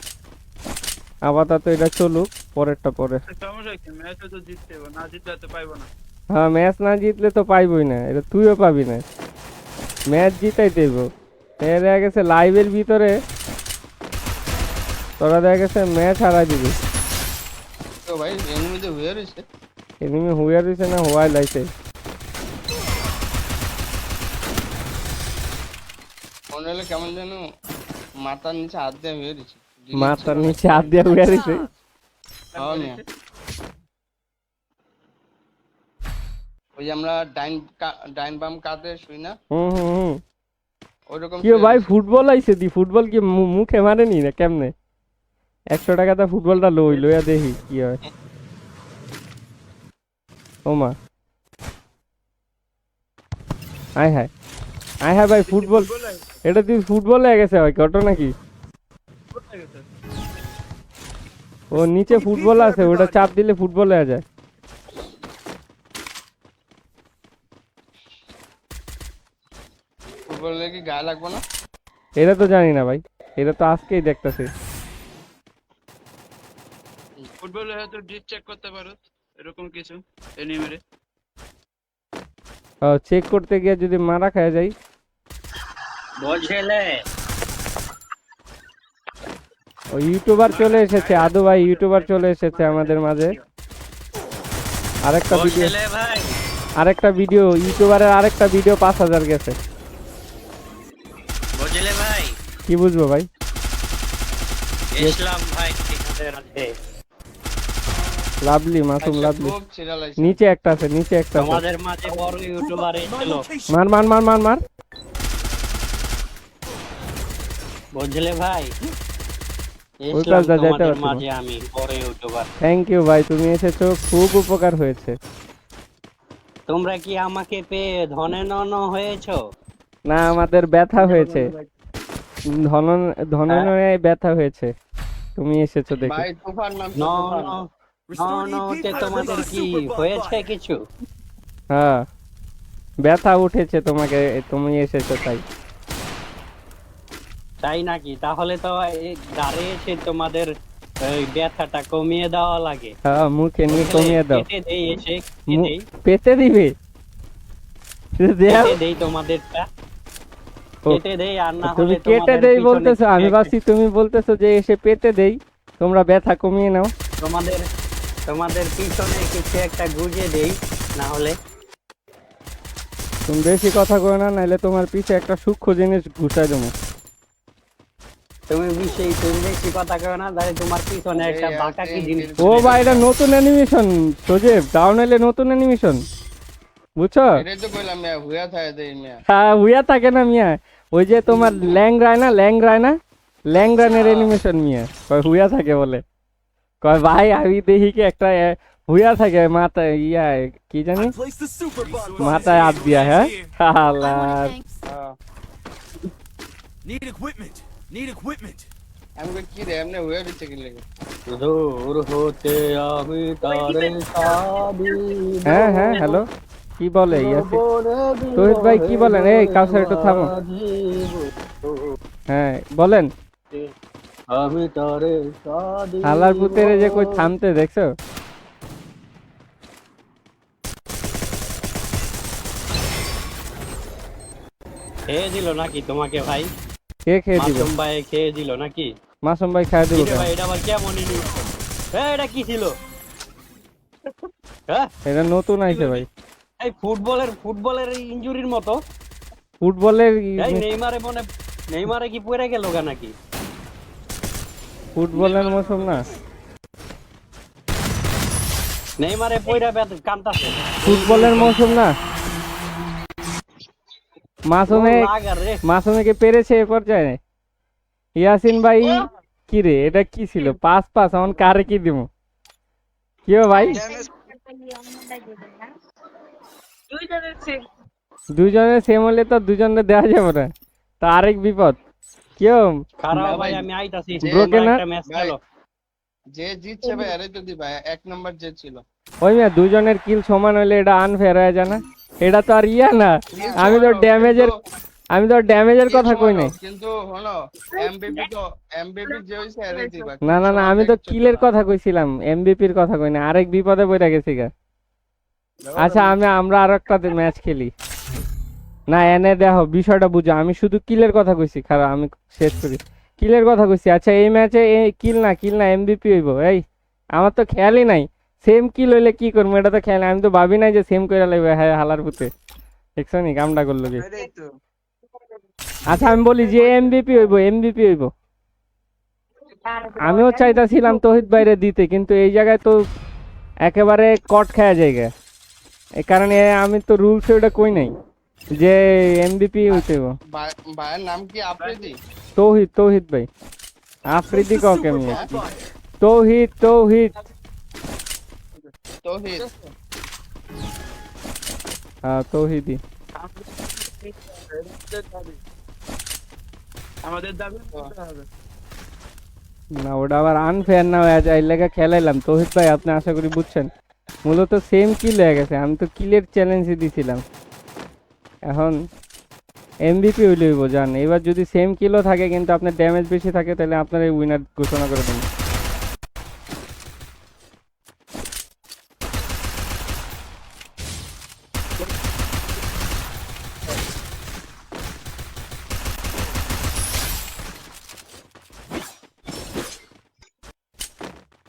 আপাতত এটা চলুক, পরেরটা পরে। সমস্যা কি, ম্যাচে তো জিততে হবে, না জিতলে তো পাইবো না। হ্যাঁ, ম্যাচ না জিতলে তো পাইবই না, এটা তুইও পাবি না। ম্যাচ জিতাই দেব। দেখা গেছে লাইভের ভিতরে তোরা দেখা গেছে ম্যাচ হারাই দিবি। তো ভাই এনিমিতে হয়ে রয়েছে। এনিমি হুইয়া দিছে না হোয়াই লাইছে। মনে হলো কেমন যেন মাথার নিচে হাত দিয়ে হয়ে রয়েছে। মাথার নিচে হাত দিয়ে হুইয়া দিছে। হ্যাঁ মিয়া। ওই যে আমরা ডাইন বাম কাঁধে শুই না, হুম হুম হুম। ওইরকম কি ভাই ফুটবল আইছে দি, ফুটবল কি মুখে মারেনি না কেমনে? 100 টাকাতে ফুটবলটা লইয়া দেখি কি হয়। ওমা আয় হায় আয় হায় ভাই, ফুটবল এটা তুই ফুটবল হয়ে গেছে ভাই, ঘটনা কি? ও নিচে ফুটবল আছে, ওটা চাপ দিলে ফুটবল হয়ে যায়। ফুটবলে কি গায়ে লাগবে না? এটা তো জানি না ভাই, এটা তো আজকেই দেখতেছি। ফুটবলে হয়তো ডিট চেক করতে পারো, এরকম কিছু এনিমেরে। চেক করতে গিয়ে যদি মারা খায় যাই। বুঝলে ও ইউটিউবার চলে এসেছে, আদু ভাই ইউটিউবার চলে এসেছে আমাদের মাঝে। আরেকটা ভিডিও ইউটিউবারের আরেকটা ভিডিও 5000 গেছে। বুঝলে ভাই, কি বুঝবো ভাই? ইসলাম ভাই ঠিকাদার আছে। Lovely Masum lovely. খুব ছিড়া লাগছে। নিচে একটা আছে, নিচে একটা আছে। তোমাদের মাঝে বড় ইউটিউবার ছিল, মার মার মার মার মার। বুঝলে ভাই, ওই ইসলাম পাশটা যাইতে তোমাদের পারছি না। মাঝে আমি বড় ইউটিউবার। থ্যাংক ইউ ভাই, তুমি এসেছো, খুব উপকার হয়েছে। তোমরা কি আমাকে পেয়ে ধনে নন হয়েছো? না, আমাদের ব্যথা হয়েছে, ধননয়ে ব্যথা হয়েছে। তুমি এসেছো দেখে। ভাই তুফান নাম ন নতে তোমাদের কি হয়েছে কিছু? হ্যাঁ, ব্যথা উঠেছে তোমাকে, তুমি এসেছো তাই। তাই নাকি? তাহলে তো এই দাঁড়ে এসে তোমাদের এই ব্যথাটা কমিয়ে দেওয়া লাগে। হ্যাঁ, মুখে নিয়ে কমিয়ে দাও। কেটে দেই এসে, পেতে দিবে কেটে দেই তোমাদেরটা, ও, কেটে দেই। আর না তুমি হলে কেটে তোমাদের দেই পিছনে বলতেছো, আমি কিছু ভাবছি তুমি বলতেছো যে এসে পেতে দেই, তোমরা ব্যথা কমিয়ে নাও। তোমাদের পিছনে কিছু একটা গুজে দেই, না হলে তুমি বেশি কথা কই না, নাইলে তোমার পিছে একটা সূক্ষ্ম জিনিস ঘুষাই দেবো। তুমি বেশি কথা কেউ না, তাহলে তোমার পিছনে একটা বাঁকা কি জিনিস। ও ভাই, এটা নতুন অ্যানিমেশন সোজেব, ডাউন হইলে নতুন অ্যানিমেশন, বুঝছো? এটাই তো কইলাম মিয়া হুয়া থাকে দেই মিয়া। হ্যাঁ, হুইয়া থাকে না মিয়া, ওই যে তোমার ল্যাংরানের অ্যানিমেশন মিয়া, কয় হুইয়া থাকে বলে। কয় ভাই আমি দেখি কি একটা হুইয়া থাকে মাথা ইয়া কি জানি I placed the super bomb মাথায় হাত দিয়া। হ্যাঁ আল্লাহ, Need equipment. Need equipment. আমি কই কি রে এমনি হুয়া দিচ্ছে কি লাগে? দূর হতে আমি তারে সাবি। হ্যাঁ হ্যাঁ, হ্যালো, কি বলে ইয়াসিন তৌহিদ ভাই, কি বলেন? এই কাউসার একটু থামো। হ্যাঁ বলেন। আমি তারে সাবি। হালার পুতেরে যে কই থামতে দেখছো? খেয়ে দিল নাকি তোমাকে ভাই? কে খেয়ে দিবে? মাসুম ভাই খেয়ে দিল নাকি? মাসুম ভাই খাই দিব কিরে ভাই, এটা আবার কেমন ইনিংস? এটা কি ছিল? হ্যাঁ, এটা নতুন আইছে ভাই, এই ফুটবলের ইনজুরির মতো। ফুটবলের এই নেইমারে কি পড়ে গেল গা নাকি? ফুটবলের মৌসুম না, নেইমারে পয়রা কান্তাছে। ফুটবলের মৌসুম না। মাসুমে কে পেরেছে এ পর্যায়ে। ইয়াসিন ভাই কি রে, এটা কি ছিল? 5-5 এখন কারে কি দিব? কি ভাই, দুইজনের সেম হলে তো দুজনের দেওয়া যাবে না, তা আরেক বিপদ। কেউ খারাপ না ভাই ভাই, আমি আইতাছি যে- Broken তোমরা heart? একটা ম্যাচ ভাই, খেলো যে জিতছে ভাই আরে তো দিবা 1 নাম্বার যে ছিল। ওই মিয়া দুজনের কিল সমান হইলে এটা আনফেয়ার হয়ে যায় না? এটা তো আর ইয়া না। আমি তো ড্যামেজের কথা কই নাই। কিন্তু হলো এমবিপি যে হইছে আরে দিবা। না না না, আমি তো কিলের কথা কইছিলাম, এমভিপির কথা কই না। আরেক বিপদে পড়ে গেছি গা। আচ্ছা আমরা আর একটা ম্যাচ খেলি না। এনে দেখো বিষয়টা বুঝো, আমি শুধু কিলের কথা কইছি। খারাপ, আমি শেষ করি। কিলের কথা কইছি। আচ্ছা এই ম্যাচে কিল না এমভিপি হইব। এই আমার তো খেয়ালই নাই সেম কিল হইলে কি করবো, এটা তো খেয়াল আমি তো ভাবি নাই যে সেম কইরা লাগবে। হ্যাঁ হালার পুতে দেখছো নি কামটা করলো কি। এটাই তো আচ্ছা আমি বলি যে এমভিপি হইব। আমিও চাইতাছিলাম তহিদ বাইরে দিতে, কিন্তু এই জায়গায় তো একেবারে কট খায়া জায়গা। এই কারণে আমি তো রুলস ওটা কই নাই যে এমভিপি হইতে হইব। ভাইয়ের নাম কি আফ্রিদি? তৌহিদ ভাই। আফ্রিদি Place the কাউকে super আমি bonfire. তৌহিদ তৌহিদ। হ্যাঁ তৌহিদি। আমাদের দাবি করতে হবে। না ওটা আবার আনফেয়ার না হয়ে যায়, এই লেগে খেলাইলাম। তৌহিদ ভাই আপনি আশা করি বুঝছেন, মূলত সেম কিল হয়ে গেছে। আমি তো কিলের চ্যালেঞ্জই দিছিলাম। এখন এমভিপি হইলে হইব জান। এবার যদি সেম কিলও থাকে কিন্তু আপনার ড্যামেজ বেশি থাকে, তাহলে আপনার এই উইনার ঘোষণা করে দেন।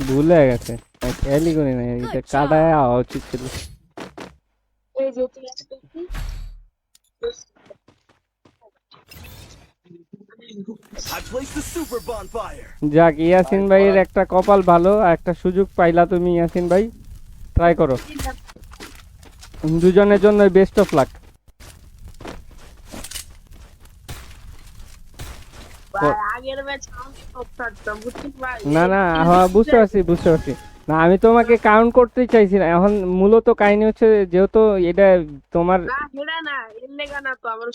ভুল হয়ে গেছে, খেয়ালই করি না। এটা কাটায় হওয়া উচিত ছিল। এই যে তুই একটা কি? I placed the super bonfire. যাক, ইয়াসিন ভাইয়ের একটা কপাল ভালো, একটা সুযোগ পাইলা তুমি ইয়াসিন ভাই। ট্রাই করো, দুজনের জন্য বেস্ট অফ লাক। ভাই, আগের ম্যাচ আমি টপ থাকতাম, বুঝছিস ভাই? না না, হ্যাঁ বুঝতে পারছি। না আমি তোমাকে কাউন্ট করতেই চাইছি না। এখন মূলত কাহিনী হচ্ছে, যেহেতু এটা তোমার না হেডা না, এর লেগা না তো আমার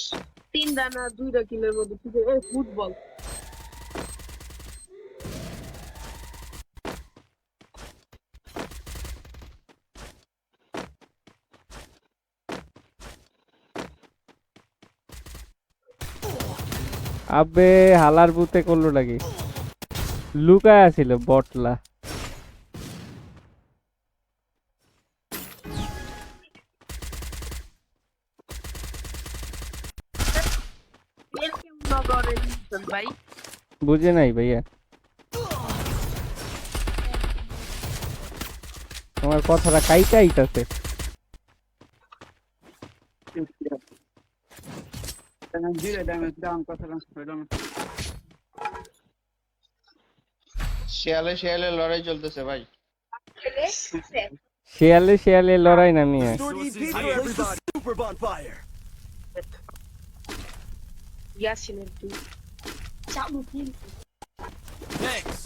3 রানা 2টা কিলের মধ্যে ঠিক আছে। এই ফুটবল আবে হালার বুতে করলো নাকি, লুকায় আছিল বটলা। এর কেমন করে নিছেন ভাই? বুঝে নাই ভাইয়া, তোমার কথাটা কাইটাইতাছে। ধীরে ড্যামেজ ডাউন কথা শিয়ালে লড়াই চলতেছে ভাই। শিয়ালে লড়াই না মিয়া। I placed the super bonfire. ইয়াসিনের তুই চালু কি Thanks.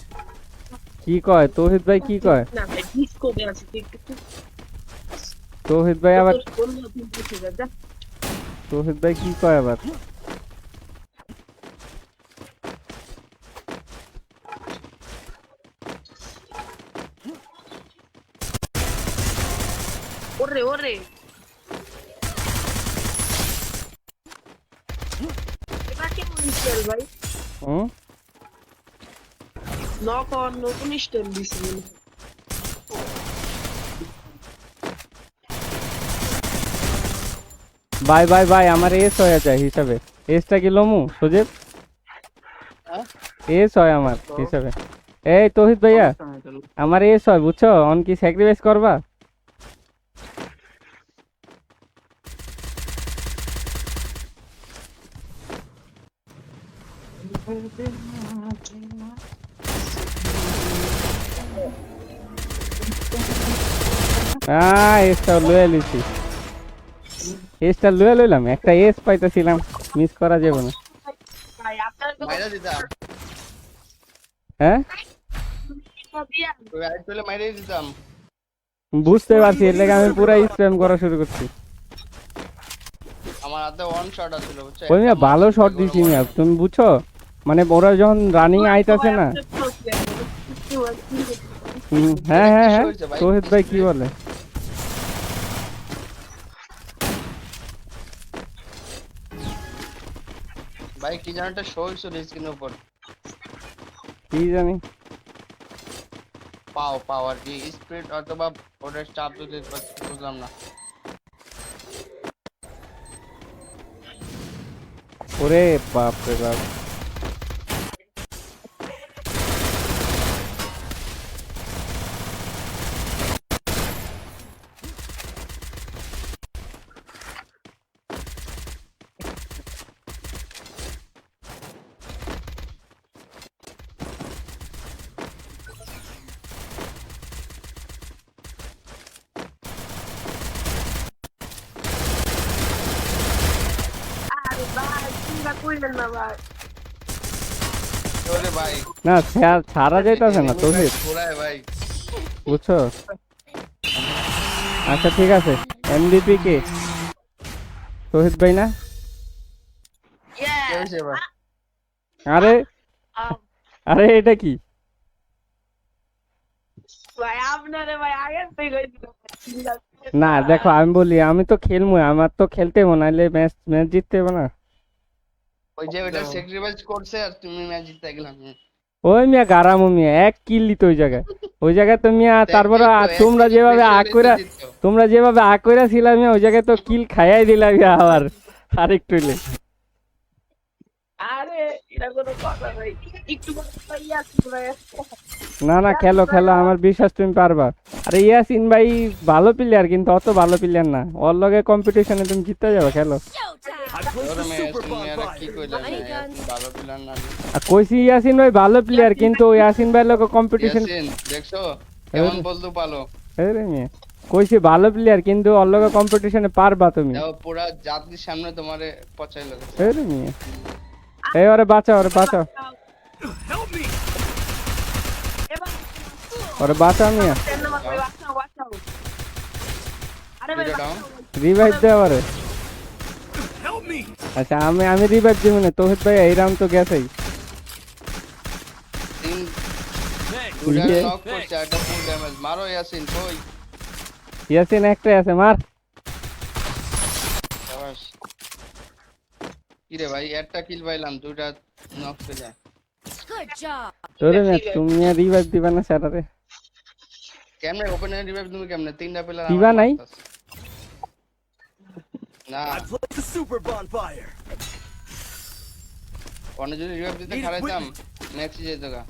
কি কয় তৌহিদ ভাই, কি কয় না ভাই, ডিসকো বে আছে তুই একটু তৌহিদ ভাই আবার, বললো তুই বুঝে যা। তৌহিদ ভাই কি কয় আবার? ওরে এটা কেমন স্টাইল ভাই? হুম নক অন নতুন স্টাইল দিছিল। ভাই আমার এস হয়ে যায় হিসাবে। এসটা কি লমু সুজেব? এস হয় আমার হিসাবে। এই তৌহিদ ভাইয়া, আমার এস হয় বুঝছো। অন কি স্যাক্রিফাইস করবা? এসটা লয়ে লিছি, এসটা লয়ে লইলাম। একটা এস পাইতেছিলাম, মিস করা যাবে না। ভাই আপনার তো মাইরা দিতাম, হ্যাঁ দিয়া ওই আইট পেলে মাইরাই দিতাম। বুঝতে পারছি, এর লেগে আমি পুরাই স্প্যাম করা শুরু করছি। আমার হাতে ওয়ান শট আছিল বুঝছো। ওই মিয়া ভালো শট দিছি মিয়া, তুমি বুঝছো। মানে ওরা যখন রানিং আইতাছে না। হ্যাঁ হ্যাঁ হ্যাঁ, হয়েছে ভাই? তৌহিদ ভাই কি বলে? ভাই কি যেন একটা শো হয়েছিল স্ক্রিনের উপর, কি জানি। পাও আর কি, স্পিড অথবা ওটার চাপ যদি বুঝলাম না। ওরে বাপ রে বাপ। আরে ভাই চিন্তা কইলেন না ভাই। ওরে ভাই না ছাড়া যাইতাছে না তৌহিদ, ঘোরায় ভাই। বুঝছো? আচ্ছা ঠিক আছে, এমডিপি কে? তৌহিদ ভাই না? কি হয়েছে ভাই? আরে আরে এটা কি? ভাই আপনারে ভাই আগের থেকে কইছিল। না দেখো আমি বলি, আমি তো খেলবো, আমার তো খেলতে হবে, নাহলে ম্যাচ ম্যাচ জিততে হবে না। ওই যে ওটা স্যাক্রিফাইস করছে আর তুমি ম্যাচ জিতে গেলাম। ওই মিয়া গারামো মিয়া এক কিল দিত ওই জায়গায় তো মিয়া। তারপরে তোমরা যেভাবে আগ কইরা ছিলাম মিয়া, ওই জায়গায় তো কিল খাইয়াই দিলাম মিয়া আবার আরেকটু হইলে। আরে এটা কোনো কথা ভাই, একটু ইয়া ভাই। না না, খেলো খেলো, আমার বিশ্বাস তুমি পারবা। আরে ইয়াসিন ভাই ভালো প্লেয়ার, কিন্তু অত ভালো প্লেয়ার না। ওর লগে কম্পিটিশনে তুমি জিততে যাবে, খেলো। I placed ওরে the মেয়ে super তুমি আর কি bonfire. কইলা, ভালো প্ল্যান না। আর কইছি ইয়াসিন ভাই ভালো প্লেয়ার, কিন্তু ওই ইয়াসিন ভাইয়ের লগে কম্পিটিশন। ইয়াসিন দেখছো কেমন বলতো পালো? আরে মিয়া কইছি ভালো প্লেয়ার, কিন্তু ওর লগে কম্পিটিশনে পারবা তুমি। দেখো পুরা জাতির সামনে তোমারে পচাইলো। আরে মিয়া এই ওরে বাঁচাও, ওরে বাঁচাও, Help me! এবার ওরে বাঁচাও মিয়া, বাঁচাও। আরে ভাই ভিডিও ডাউন। রিভাইভ দে আমারে। Help me! আচ্ছা আমি রিভাইভ দিব না। তৌহিদ ভাই এই রাউন্ড তো গেছেই। তিন Thanks. দুটা ইয়ে। নক করছে, একটা ফুল ড্যামেজ। মারো ইয়াসিন কই? ইয়াসিন একটাই আছে, মার। শাবাশ। কি রে ভাই, একটা কিল পাইলাম, দুটা নক হয়ে যায়। Good job. তোরে না তুমি রিভাইভ দিবা না স্যাটারে? কেমনে ওপেন রিভাইভ তুমি কেমনে? তিনটা প্লেয়ার দিবা নাই? না I placed the super bonfire. অন্য যদি রিভাইভ দিতে Need খারাইতাম ম্যাচই যেত গা,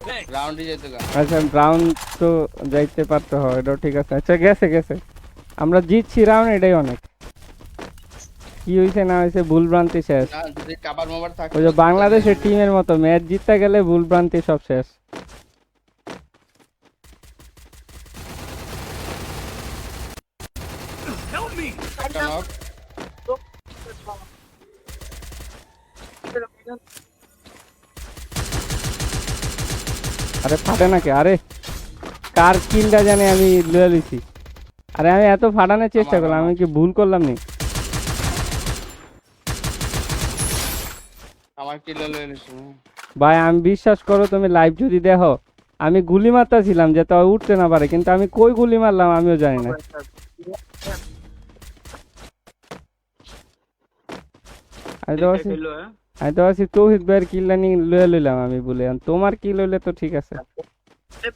Thanks. রাউন্ডই যেত গা। আচ্ছা রাউন্ড তো যাইতে পারতে হয়, এটাও ঠিক আছে। আচ্ছা গেছে গেছে, আমরা জিতছি রাউন্ড, এটাই অনেক। কি হয়েছে না হয়েছে ভুল ভ্রান্তি শেষ। না যদি কাবার মোবার থাকে ওই যে বাংলাদেশের টিমের মতো ম্যাচ জিততে গেলে ভুল ভ্রান্তি সব শেষ। Help me! একটা নক। আরে ফাটে নাকি? আরে কার কিলটা জানি আমি লয়ে লইছি। আরে আমি এত ফাটানোর চেষ্টা করলাম, আমি কি ভুল করলাম নি? আমার কিল লয়ে নিছো। ভাই আমি বিশ্বাস করো, তুমি লাইভ যদি দেখো, আমি গুলি মারতেছিলাম যে তো উঠতে না পারে, কিন্তু আমি কই গুলি মারলাম আমিও জানি না। আমি তো ভাবছি তৌহিদ ভাইয়ের কিলটা নিয়ে লয়ে লইলাম আমি বলে, আর তোমার কিল হইলে তো ঠিক আছে।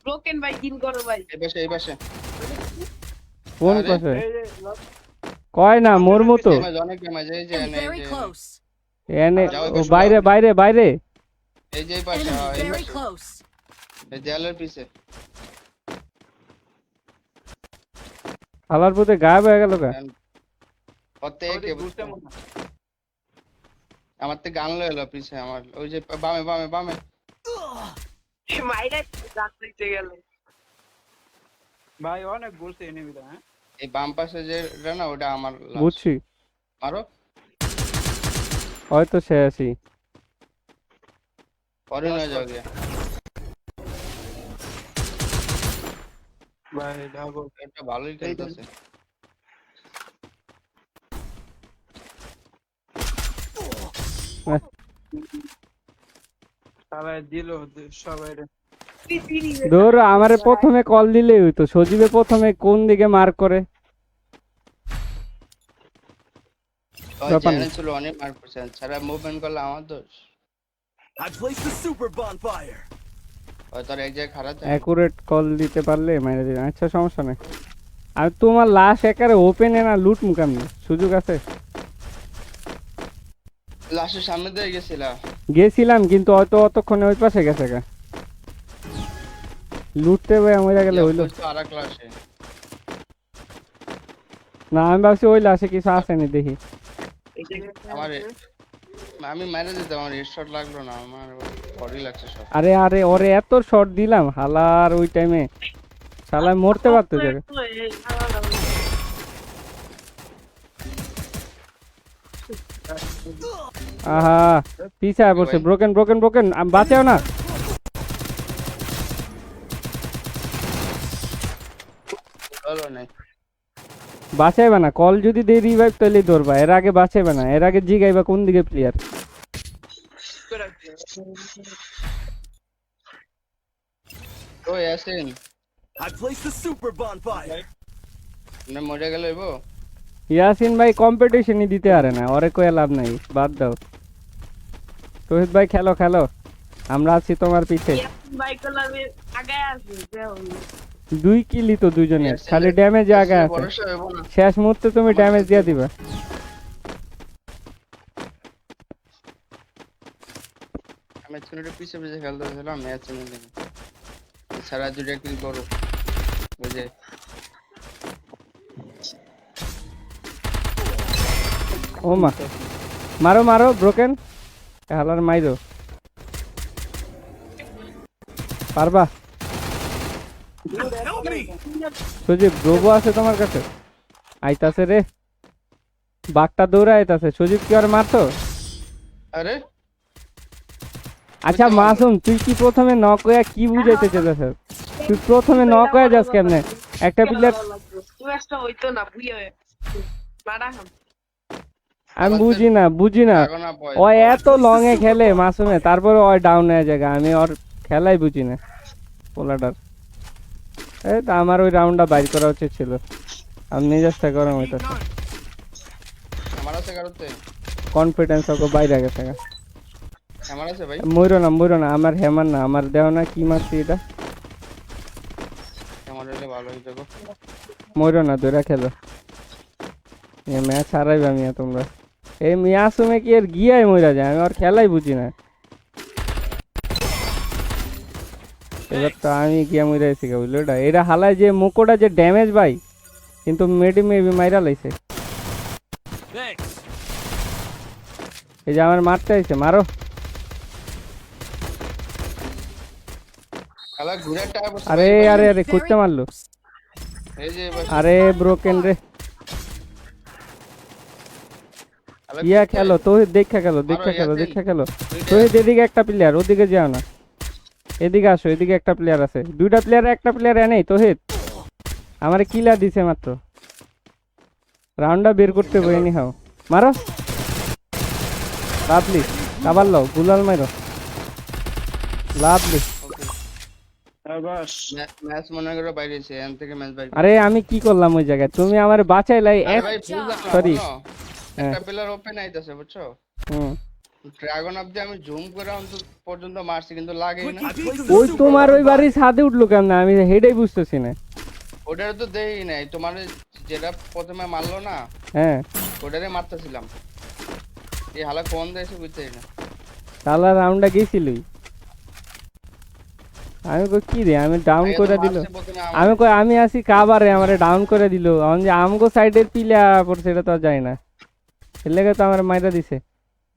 ব্রোকেন ভাই কিল করো ভাই। এই পাশে কোন আরে, পাশে? কয় না মোর মতো ড্যামেজ, অনেক ড্যামেজ। এই যে And very close. এনে যাও, ও এবার বাইরে বাইরে বাইরে। এই যে এই পাশে, Enemy হ্যাঁ, এই very পাশে। close. এই দেয়ালের পিছে। খালার পুতে গায়েব হয়ে গেল কা? ওতে কে আমার তে গান লয়ে এলো পিছে আমার, ওই যে বামে বামে বামে। মাইরা যাচ্ছে গেল। ভাই অনেক বলছে এনিমিরা। হ্যাঁ এই বাম পাশে যে না ওটা আমার last। বুঝছি, মারো হয়তো শেষই। পরে হয়ে যাও গিয়া। ভাই ঢাবো। এটা ভালোই খেলতেছে। সবাই দিল সবাই ধর আমারে প্রথমে কল দিলেই হইতো, সজীবে প্রথমে কোন দিকে মার্ক করে। ওই ব্যাপার না। চ্যানেল ছিল অনেক মার্ক করছে, ছাড়া মুভমেন্ট করলে আমার দোষ। I placed the super bonfire. ওই তোর এক জায়গায় খারাপ থাকে। অ্যাকুরেট কল দিতে পারলে মেরে দিবেন। আচ্ছা সমস্যা নাই। আর তোমার লাশ একারে ওপেনে না লুট মুকামনি সুযোগ আছে। লাস্টের সামনে দিয়ে গেছিলা। গেছিলাম কিন্তু হয়তো অতক্ষণে ওই পাশে গেছে গা। লুটতে ভাই মরে গেলে হইলো। আর ক্লাসে না আমি ভাবছি ওই লাশে কিছু আসেনি দেখি। আমার আমি মাইরে দিতাম, আমার হেডশট লাগলো না, আমার বডি লাগছে সব। আরে আরে ওরে এত শট দিলাম হালার ওই টাইমে, শালা মরতে পারতো জায়গা। আহা পিছায় পড়ছে, ব্রোকেন ব্রোকেন ব্রোকেন, বাঁচাও না। হলো নাই। বাঁচাইবা না, কল যদি দেই রিভাইভ তাহলে ধরবা, এর আগে বাঁচাইবা না, এর আগে জিগাইবা কোন দিকে প্লেয়ার। ওই আসেন I placed the super bonfire. না মরে গেল এবো। ইয়াসিন ভাই কম্পিটিশনই দিতে পারে না, ওরে কয়ে লাভ নাই, বাদ দাও। রোহিত ভাই খেলো খেলো, আমরা আছি তোমার পিছে। দুই কিলি তো দুজনের, খালি ড্যামেজ আগে আছে, ভরসা হইবো না। শেষ মুহূর্তে তুমি ড্যামেজ দিয়ে দিবা। আমি ছোট পিছে পিছে খেলতেছিলাম ম্যাচ চ্যানেলে, সারা দুটো কিল করো বুঝে। ও মা, মারো মারো ব্রোকেন, হালার মাইরো, পারবা? Help me. সজীব রোবো আছে তোমার কাছে? আইতাছে রে, বাঘটা দৌড়ে আইতাছে। সজীব কি আর মারতো? আরে আচ্ছা মাসুম, তুই কি প্রথমে নক হয়ে কি বুঝাইতে চাইছিস? তুই প্রথমে নক হয়ে যাস কেমনে? একটা প্লেয়ার আমি বুঝি না বুঝি না, এখন না পয় ও এত লং এ খেলে মাসুমে, তারপরে ওই ডাউন হয়ে যায়, আমি ওর খেলাই বুঝি না পোলাটার। এই তো আমার ওই রাউন্ডটা বাইর করা উচিত ছিল, আমি নিজেরটা গরম হইতাছে, আমার আছে কারোতে, কনফিডেন্স ওকে বাইরে গেছে। আমার আছে ভাই, মইরো না, আমার হেমান না, আমার দেও না কি মারছি এটা, আমার হলে ভালো হয়ে যাবো। মইরো না, ধরে খেলো। এ ম্যাচ হারাইবা মিয়া তোমরা। এই মিয়াসুমে কি এর গিয়াই মইরা যায়, আমি ওর খেলাই বুঝি না। এবার তো আমি গিয়া মইরা আছি কে বুঝলো, এটা হালায় যে মুকোটা যে ড্যামেজ ভাই, কিন্তু মেবি মাইরা লাইছে। Thanks. এই যে আমার মারতে আইছে, মারো। খেলা ঘুরে টাকা বসে আরে আরে আরে কুত্তে মারলো। এই যে এবার আরে ব্রোকেন রে, ইয়া খেলো তো, দেখা খেলো দেখা খেলো দেখা খেলো। তো এদিকে একটা প্লেয়ার, ওদিকে যাও না, এদিকে আসো, এদিকে একটা প্লেয়ার আছে, দুইটা প্লেয়ার একটা প্লেয়ার এনেই তো হেড আমারে কিলা দিছে মাত্র, রাউন্ডটা বের করতে বইনি। হাও মারো, লাভলি, কাবার লও, গুলাল মারো, লাভলি। বাস ম্যাচ মনে করে বাইরে এসে এখান থেকে ম্যাচ বাইরে। আরে আমি কি করলাম ওই জায়গায়, তুমি আমারে বাঁচাইলাই। আরে ভাই বুঝলাম না, সরি। শোনো, একটা প্লেয়ার ওপেন আইতাছে বুঝছো, হুম, ড্রাগন অব্দি আমি জুম করে অন্তত পর্যন্ত মারছি কিন্তু লাগেই না। I placed the ওই super তোমার ওই bonfire. বাড়ির ছাদে উঠলো কেমন, আমি হেডেই বুঝতেছি না। ওটার তো দেই নাই, তোমার যেটা প্রথমে মারলো না হ্যাঁ, ওটারে মারতেছিলাম, এই হালা কোন দেশে বুঝতেই না। তাহলে রাউন্ডটা গেছিলই। আমি কই কি রে, আমি ডাউন আগে তো করে দিল, মারছে প্রথমে আমার। আমি কই আমি আসি কাবারে, আমারে ডাউন করে দিল, আমি যে আমগো সাইডের পিলা পড়ছে এটা তো আর যায় না, এর লেগে তো আমার মাইরা দিছে।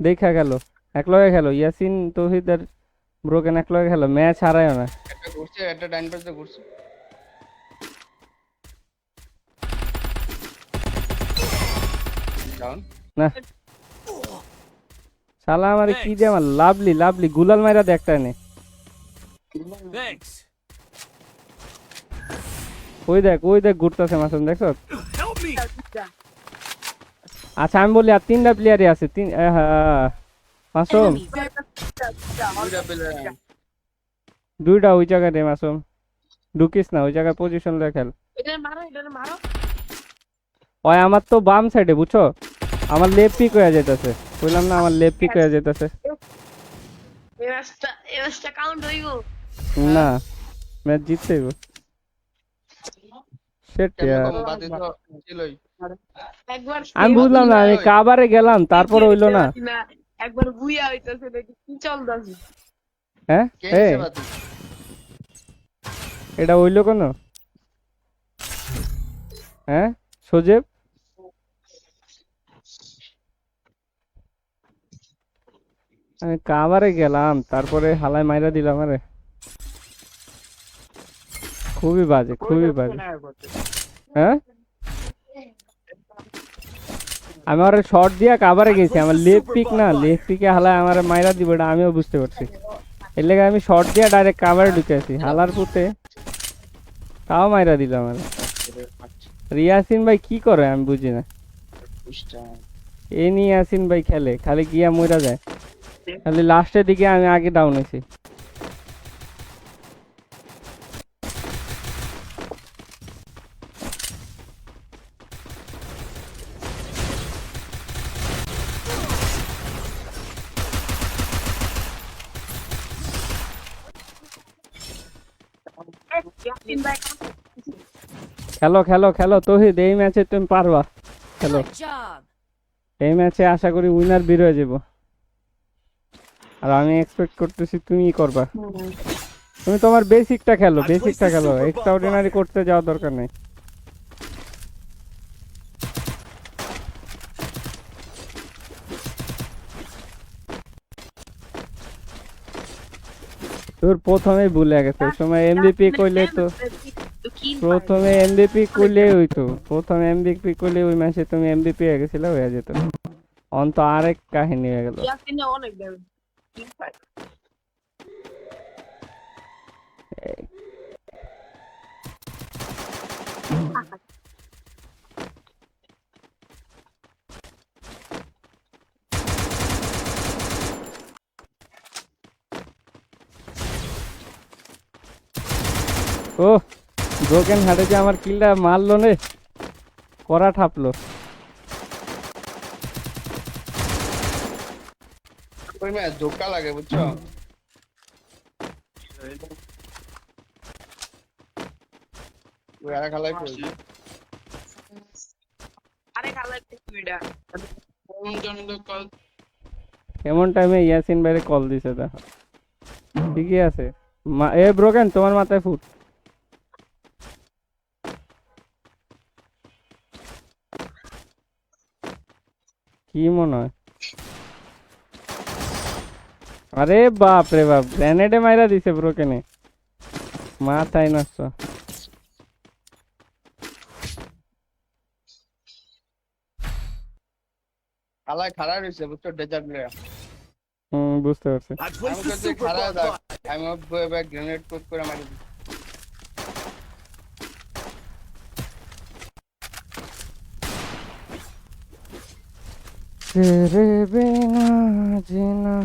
দেখা গেল একলগে খেলো, ইয়াসিন তৌহিদ আর ব্রোকেন একলগে খেলো, ম্যাচ হারায়ও না। একটা ঘুরছে, একটা ডাইন পাশে ঘুরছে। ডাউন না শালা আমারে কি দিয়ে আমার, লাভলি লাভলি গুলাল মাইরা দে একটা এনে। Thanks. ওই দেখ ঘুরতেছে মাসুম, দেখছো? Help me. আচ্ছা আমি বলি আর তিনটা প্লেয়ারই আছে, মাসুম দুইটা প্লেয়ার দুইটা ওই জায়গায় দে মাসুম, ঢুকিস না ওই জায়গায়, পজিশন লে খেল। এটা মারো ওই আমার তো বাম সাইডে বুঝছো, আমার লেফট পিক হয়ে যেতেছে, বললাম না আমার লেফট পিক হয়ে যেতেছে। এই ম্যাচটা কাউন্ট হইব। না ম্যাচ জিততে হইব। শিট ইয়ার, বাদে তো ছিলই। একবার আমি বুঝলাম না, আমি কাবারে গেলাম তারপর হইলো না। একবার বুইয়া হইতাছে নাকি কি চলতাছে। হ্যাঁ কে এ নিছে বাতি? এটা হইলো কেন? হ্যাঁ সজীব, আমি কাবারে গেলাম তারপরে হালায় মাইরা দিলাম। আরে খুবই বাজে, খুবই বাজে। হ্যাঁ আমি আর শর্ট দিয়া কাবারে গেছি, আমার লেফট পিক না, লেফট পিকে হালায় আমার মাইরা দিব, এটা আমিও বুঝতে পারছি। এর লেগে আমি শর্ট দিয়া ডাইরেক্ট কাবারে ঢুকেছি, হালার পুতে তাও মাইরা দিল আমার। রিয়াসিন ভাই কি করে আমি বুঝি না, এ নিয়ে ইয়াসিন ভাই খেলে খালি গিয়া মইরা যায়, খালি লাস্টের দিকে আমি আগে ডাউন হয়েছি। খেলো খেলো খেলো তহিদ, এই ম্যাচে তুমি পারবা, খেলো। এই ম্যাচে আশা করি উইনার বের হয়ে যাব, আর আমি এক্সপেক্ট করতেছি তুমিই করবা। তুমি তোমার বেসিকটা খেলো, বেসিকটা খেলো, এক্সট্রাঅর্ডিনারি করতে যাওয়ার দরকার নেই। তোর প্রথমে ভুলে গেছে, ওই সময় এমভিপি কইলে তো, প্রথমে এমভিপি কইলে হইতো, প্রথমে এমভিপি কইলে ওই ম্যাচে তুমি এমভিপি হয়ে গেছিলে, হয়ে যেত। অন্ত আরেক কাহিনী হয়ে গেল। ইয়াসিনে অনেক ড্যামেজ। ও ব্রোকেন হার্টে যে আমার কিলটা মারলো নে, করা ঠাপলো। ওই ম্যাচ ধোকা লাগে বুঝছো, ওই আর খেলাই পড়ি। আরে খালার ভিডিও এমন টাইমে ইয়াসিন ভাইরে কল দিছে, দেখো ঠিকই আছে। এ ব্রোকেন তোমার মাথায় ফুট। কি মনে হয়? আরে বাপ রে বাপ, গ্রেনেডে মাইরা দিছে ব্রোকেনে, মাথায় নষ্ট। খেলায় খারাপ হয়েছে বুঝছো, ডেজার্ট প্লেয়ার। বুঝতে পারছি। I আমি placed the কাছে super খারাপ bomb দেখ, fight. আমি গ্রেনেড কোড করে মারি দিই। तेरे बिना जीना।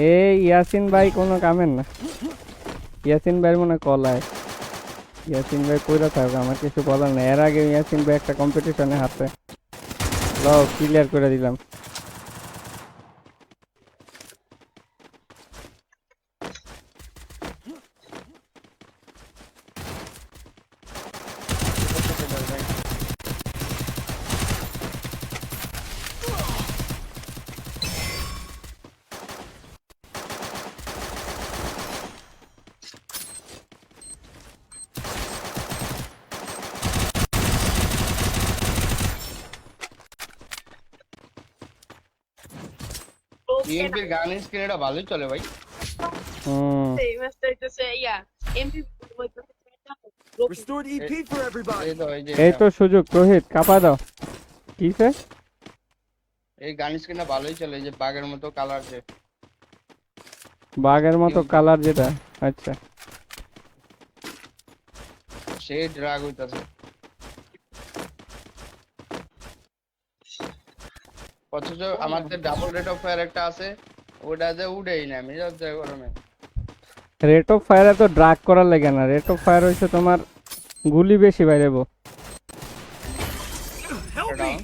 এই ইয়াসিন ভাই কোনো কামের না, ইয়াসিন ভাইয়ের মনে কলায়। ইয়াসিন ভাই কইরা থাক, আমার কিছু বলার নেই। এর আগে ইয়াসিন ভাই একটা কম্পিটিশনে হাতে লও ক্লিয়ার করে দিলাম। বিএনপির গান স্ক্রিনটা ভালোই চলে ভাই। এই ম্যাচটা হইতেছে ইয়া এমপিপি হইতেছে। Restored EP for everybody. এই তো এই যে এই তো সুযোগ, রোহিত কাপা দাও। কিসে? এই গান স্ক্রিনটা ভালোই চলে, এই যে বাগের মতো কালার, যে বাঘের মতো কালার যেটা, আচ্ছা সেই ড্রাগ হইতাছে। অথচ আমাদের ডাবল রেট অফ ফায়ার একটা আছে, ওটা যে উড়েই না আমি যাচ্ছে গরমে। রেট অফ ফায়ারে তো ড্রাগ করার লাগে না, রেট অফ ফায়ার হইছে তোমার গুলি বেশি বাইরেবো। ডাউন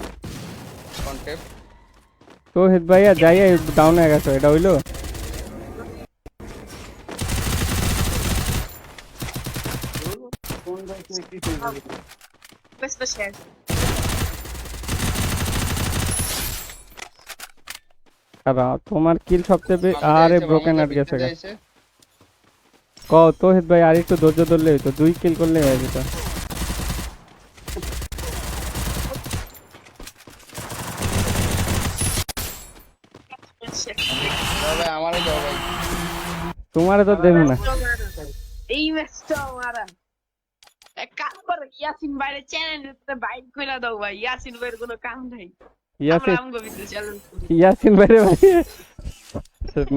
কনটেক্ট তো হেদ ভাইয়া যাইয়া ডাউন হয়ে গেছো, এটা হইলো? কোন গাইছে কিছু বলি বেশ তো শেষ। তোমার কিল সবচেয়ে আরে ব্রোকেন আট গেছে গা। ক তো হেদ ভাই আর একটু ধৈর্য ধরলে হইতো, 2 কিল করলে হয়ে যেত। তবে আমারও দাও ভাই। তোমারে তো দেব না। এই ম্যাচটা আমারা এক কাজ করো, ইয়াসিন ভাইয়ের চ্যানেলে বাইক কইরা দাও ভাই, ইয়াসিন ভাইয়ের কোনো কাম নাই। আমরা ইয়াসিন আমগো ভিতরে চ্যালেঞ্জ করি। ইয়াসিন ভাই রে ভাই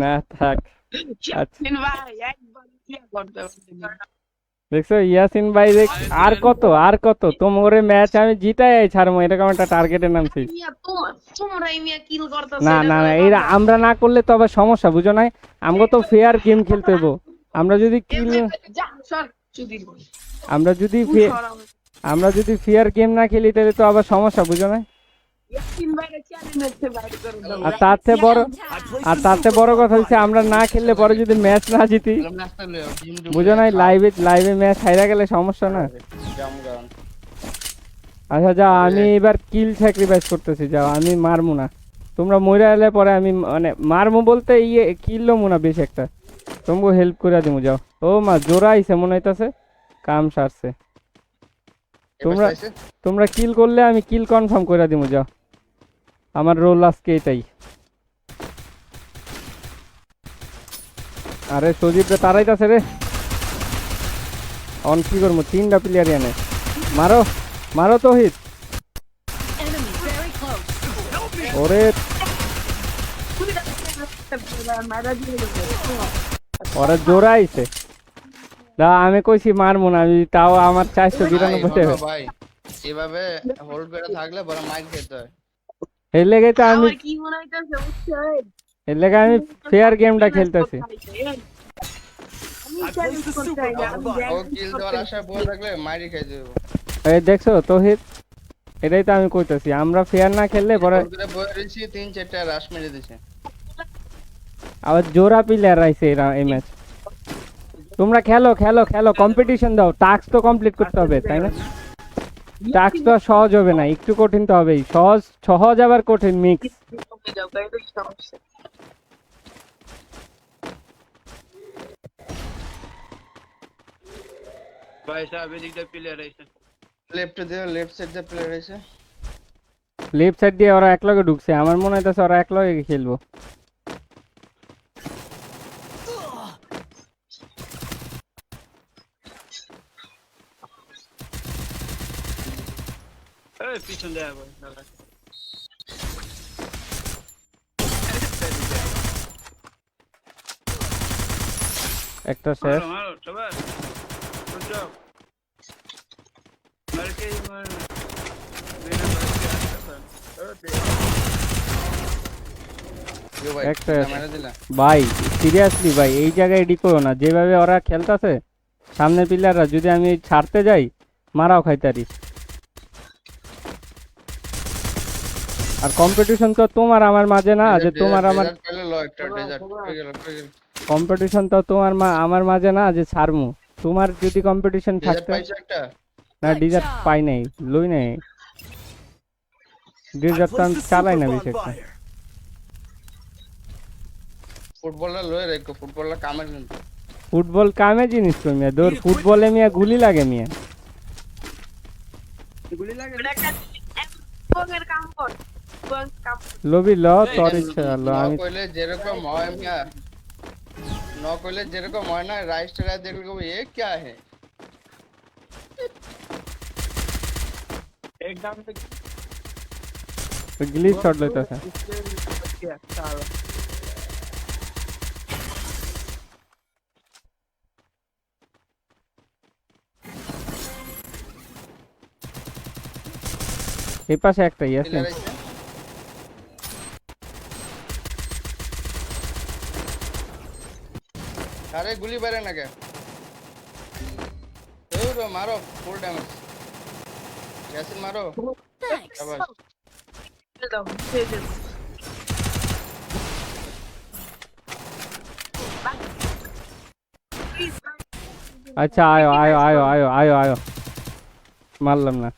না থাক। ইয়াসিন ভাই একবার কি করতে হবে? দেখছো ইয়াসিন ভাই দেখ, আর কত তোমারে ম্যাচ আমি জিতাই ছাড়বো, এরকম একটা টার্গেটে নামছি। তোমরাই মিয়া কিল করতেছ। না না না, এইটা আমরা না করলে তো আবার সমস্যা, বুঝো নাই? আমগো তো ফেয়ার গেম খেলতে হইব। আমরা যদি কিল যা সর চুদি বল। আমরা যদি ফেয়ার গেম না খেলি তাহলে তো আবার সমস্যা, বুঝো না? ইয়াসিন ভাইয়ের চ্যানেলে বাইক করে দাও। আর তার চেয়ে বড় কথা হচ্ছে আমরা না খেললে পরে যদি ম্যাচ না জিতি, বুঝো নাই? লাইভে ম্যাচ হাইরা গেলে সমস্যা না। আচ্ছা যাও, আমি এবার কিল স্যাক্রিফাইস করতেছি, যাও আমি মারমু না। তোমরা মইরা এলে পরে আমি মানে মারমু বলতে ইয়ে কিল লমু না বেশ একটা, তোমাকে হেল্প করে দিমু। যাও। ও মা জোড়া আইছে মনে হইতাছে, কাম সারছে। তোমরা কিল করলে আমি কিল কনফার্ম করে দিমু। যাও, আমার রোল আজকে এটাই। আরে সজীব রে তারাইতাছে রে, অন কি করবো? 3টা প্লেয়ার এনে মারো তৌহিদ। ওরে ওরা জোড়া আইছে। দা আমি কইছি মারমু না, আমি তাও আমার 492 ভাই এভাবে হোল্ড করে থাকলে বড় মাইর খেতে হয়। এর লেগে তো আমি আমার কি মনে হইতাছে বুঝছেন? এর লেগে আমি ফেয়ার গেমটা খেলতেছি। আমি চ্যালেঞ্জ করতে চাই না, ও কিল দেওয়ার আশায় বসে থাকলে মাইরি খাই দেবো। এই দেখছো তৌহিদ, এটাই তো আমি কইতাছি, আমরা ফেয়ার না খেললে পরে হোল্ড করে বসে রয়েছি, 3-4টা রাশ মেরে দিছে। আবার জোড়া প্লেয়ার আইছে এই ম্যাচ। তোমরা খেলো কম্পিটিশন দাও, টাস্ক তো কমপ্লিট করতে হবে, তাই না? টাস্ক তো সহজ হবে না, একটু কঠিন তো হবেই। সহজ আবার কঠিন মিক্স। ভাই সাহেব এদিকটা প্লেয়ার আইছে। লেফট সাইড দিয়ে প্লেয়ার আছে। লেফট সাইড দিয়ে ওরা একলগে ঢুকছে, আমার মনে হইতাছে ওরা একলগে খেলবো। এই পিছন দেয়া ভাই দাদা। একটা শেষ। মারো সবাই গুড জব। মারকে মার বিনা মারকে আসছে। ইয়ো ভাই একটা মেরে দিলা। ভাই সিরিয়াসলি ভাই, এই জায়গায় এডি করো না, যেভাবে ওরা খেলতেছে সামনে প্লেয়াররা, যদি আমি ছাড়তে যাই মারাও খাইতারি। আর কম্পিটিশন তো তোমার আমার মাঝে না, যে তোমার আমার কম্পিটিশন তো তোমার আমার মাঝে না যে ছাড়মু। তোমার যদি কম্পিটিশন থাকতে না, ডিজার্ট পাই নাই, লই নাই ডিজার্ট, তো আমি চালাই না বেশি একটা। ফুটবলটা লয়ে রাখো, ফুটবলটা কামের কিন্তু। ফুটবল কামে জিনিস তো মিয়া, দৌড় ফুটবলে মিয়া গুলি লাগে মিয়া। গুলি লাগে বগের কাম কর, বগ কাম। লবি ল তোর ইচ্ছা ল। আমি কইলে যেরকম হয় মিয়া, ন কইলে যেরকম হয় না, রাইস্টার দেখলে কই এ क्या है। একদম গ্লিচ শট লইতাছে। এই পাশে একটাই আছে। अरे गुली बारे ना क्या तो मारो फुल डैमेज यासिन मारो Thanks. शाबाश দাও ছেড়ে দাও আচ্ছা আয়ো আয়ো আয়ো আয়ো আয়ো আয়ো মারলাম না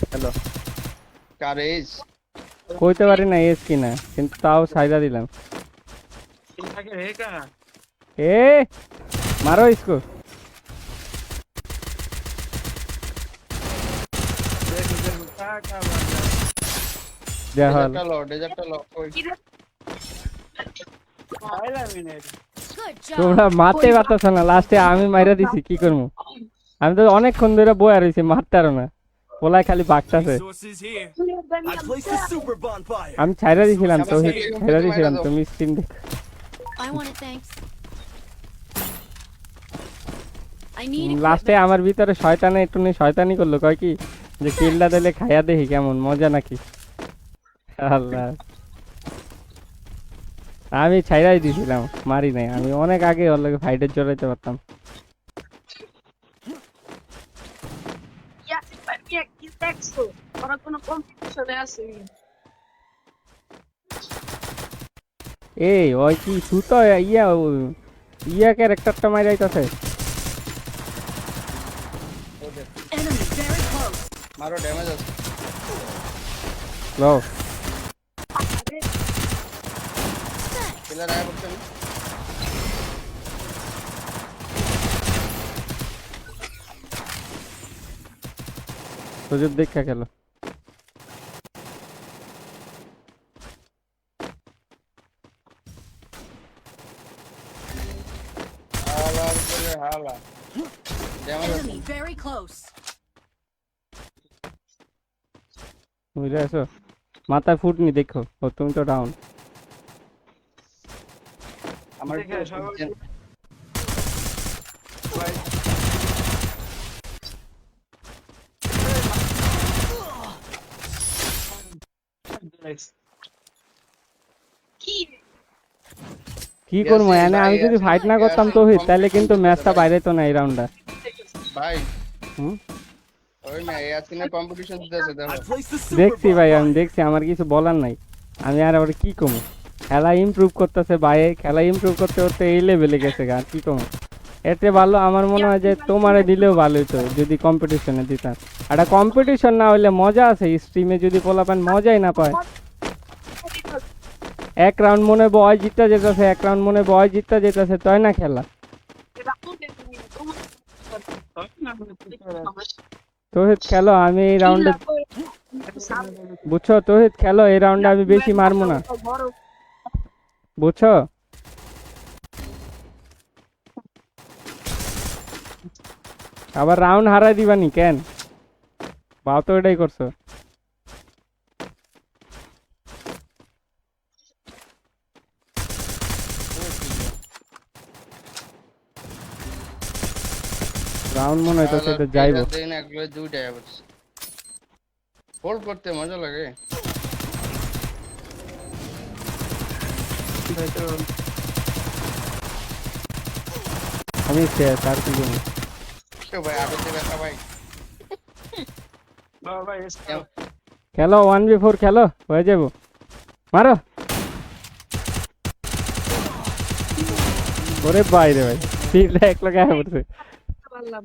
হ্যালো কারেজ কইতে পারি না এস কিনা কিন্তু তাও সাইডা দিলাম থাকে রে কা এ মারো इसको দেখ কা কা দেখাল डेजर्ट लो कोई আইলা মিনিট Good তোমরা job. মারতে পারতেছ না লাস্টে আমি মাইরা দিছি কি করবো আমি তো অনেকক্ষণ ধরে বয়া রইছি মারতারও না পোলায় খালি বাগতাছে Resources here. I placed a super bonfire. আমি ছাইরা দিছিলাম তো ছাইরা দিছিলাম তুমি স্ক্রিন দেখ I want it, thanks. I need লাস্টে equipment. আমার ভিতরে শয়তানে একটু শয়তানি করলো কয় কি যে কিলটা দিলে খাইয়া দেখি কেমন মজা নাকি আল্লাহ আমি ছাইরাই দিছিলাম মারি নাই আমি অনেক আগে ওর লগে ফাইটে জড়াইতে পারতাম ইয়াসিন ভাই কি কি দেখছো ওরা কোনো কম্পিটিশনে আছে এই ওই কি সুতো ইয়া ক্যারেক্টারটা মাইরাইতাছে Enemy very close. मारो डैमेज লো किलर आया बच्चों সুযোগ দেখা গেল हाला डैमेज Enemy very close. বুঝলে আসো মাথায় ফুটনি দেখো ও তুমি তো ডাউন हमारे देखा सवाल কি কি করবো Yes, এনে ভাই, আমি যদি yes, ফাইট না yes, করতাম yes, তো yes, তাহলে কিন্তু competition ম্যাচটা ভাই। বাইরে তো না এই রাউন্ডটা भाई হুম ওই না ইয়াসিনে কম্পিটিশন দিতেছে দেখো I placed a super দেখছি ভাই আমি bonfire. দেখছি আমার কিছু বলার নাই আমি আর আবার কি কমু খেলা ইমপ্রুভ করতেছে ভাই খেলা ইমপ্রুভ করতে করতে এই লেভেলে গেছে আর কি কমু এতে ভালো আমার মনে হয় যে তোমারে দিলেও ভালো হতো যদি কম্পিটিশনে দিতাম একটা কম্পিটিশন না হলে মজা আছে স্ট্রিমে যদি পোলাপান মজাই না পায় এক রাউন্ড মনে বয় জিততে যেতেছে এক রাউন্ড মনে বয় জিততে যেতেছে তাই না খেলা তোহিত খেলো আমি এই রাউন্ডে বুঝছো তোহিত খেলো এই রাউন্ডে আমি বেশি মারবো না বুঝছো আবার রাউন্ড হারাই দিবানি কেন বাও তো এটাই করছো রাউন্ড মনে হয় তো সেটা যাইবো দেন একগুলো দুইটা আবার হোল্ড করতে মজা লাগে আমি শেষ আর কি করবো কেউ ভাই আগে থেকে ব্যথা ভাই বাবা এসে খেলো 1v4 খেলো হয়ে যাবো মারো ওরে বাইরে ভাই ফিল্ডে এক লোক আয়া পড়ছে পারলাম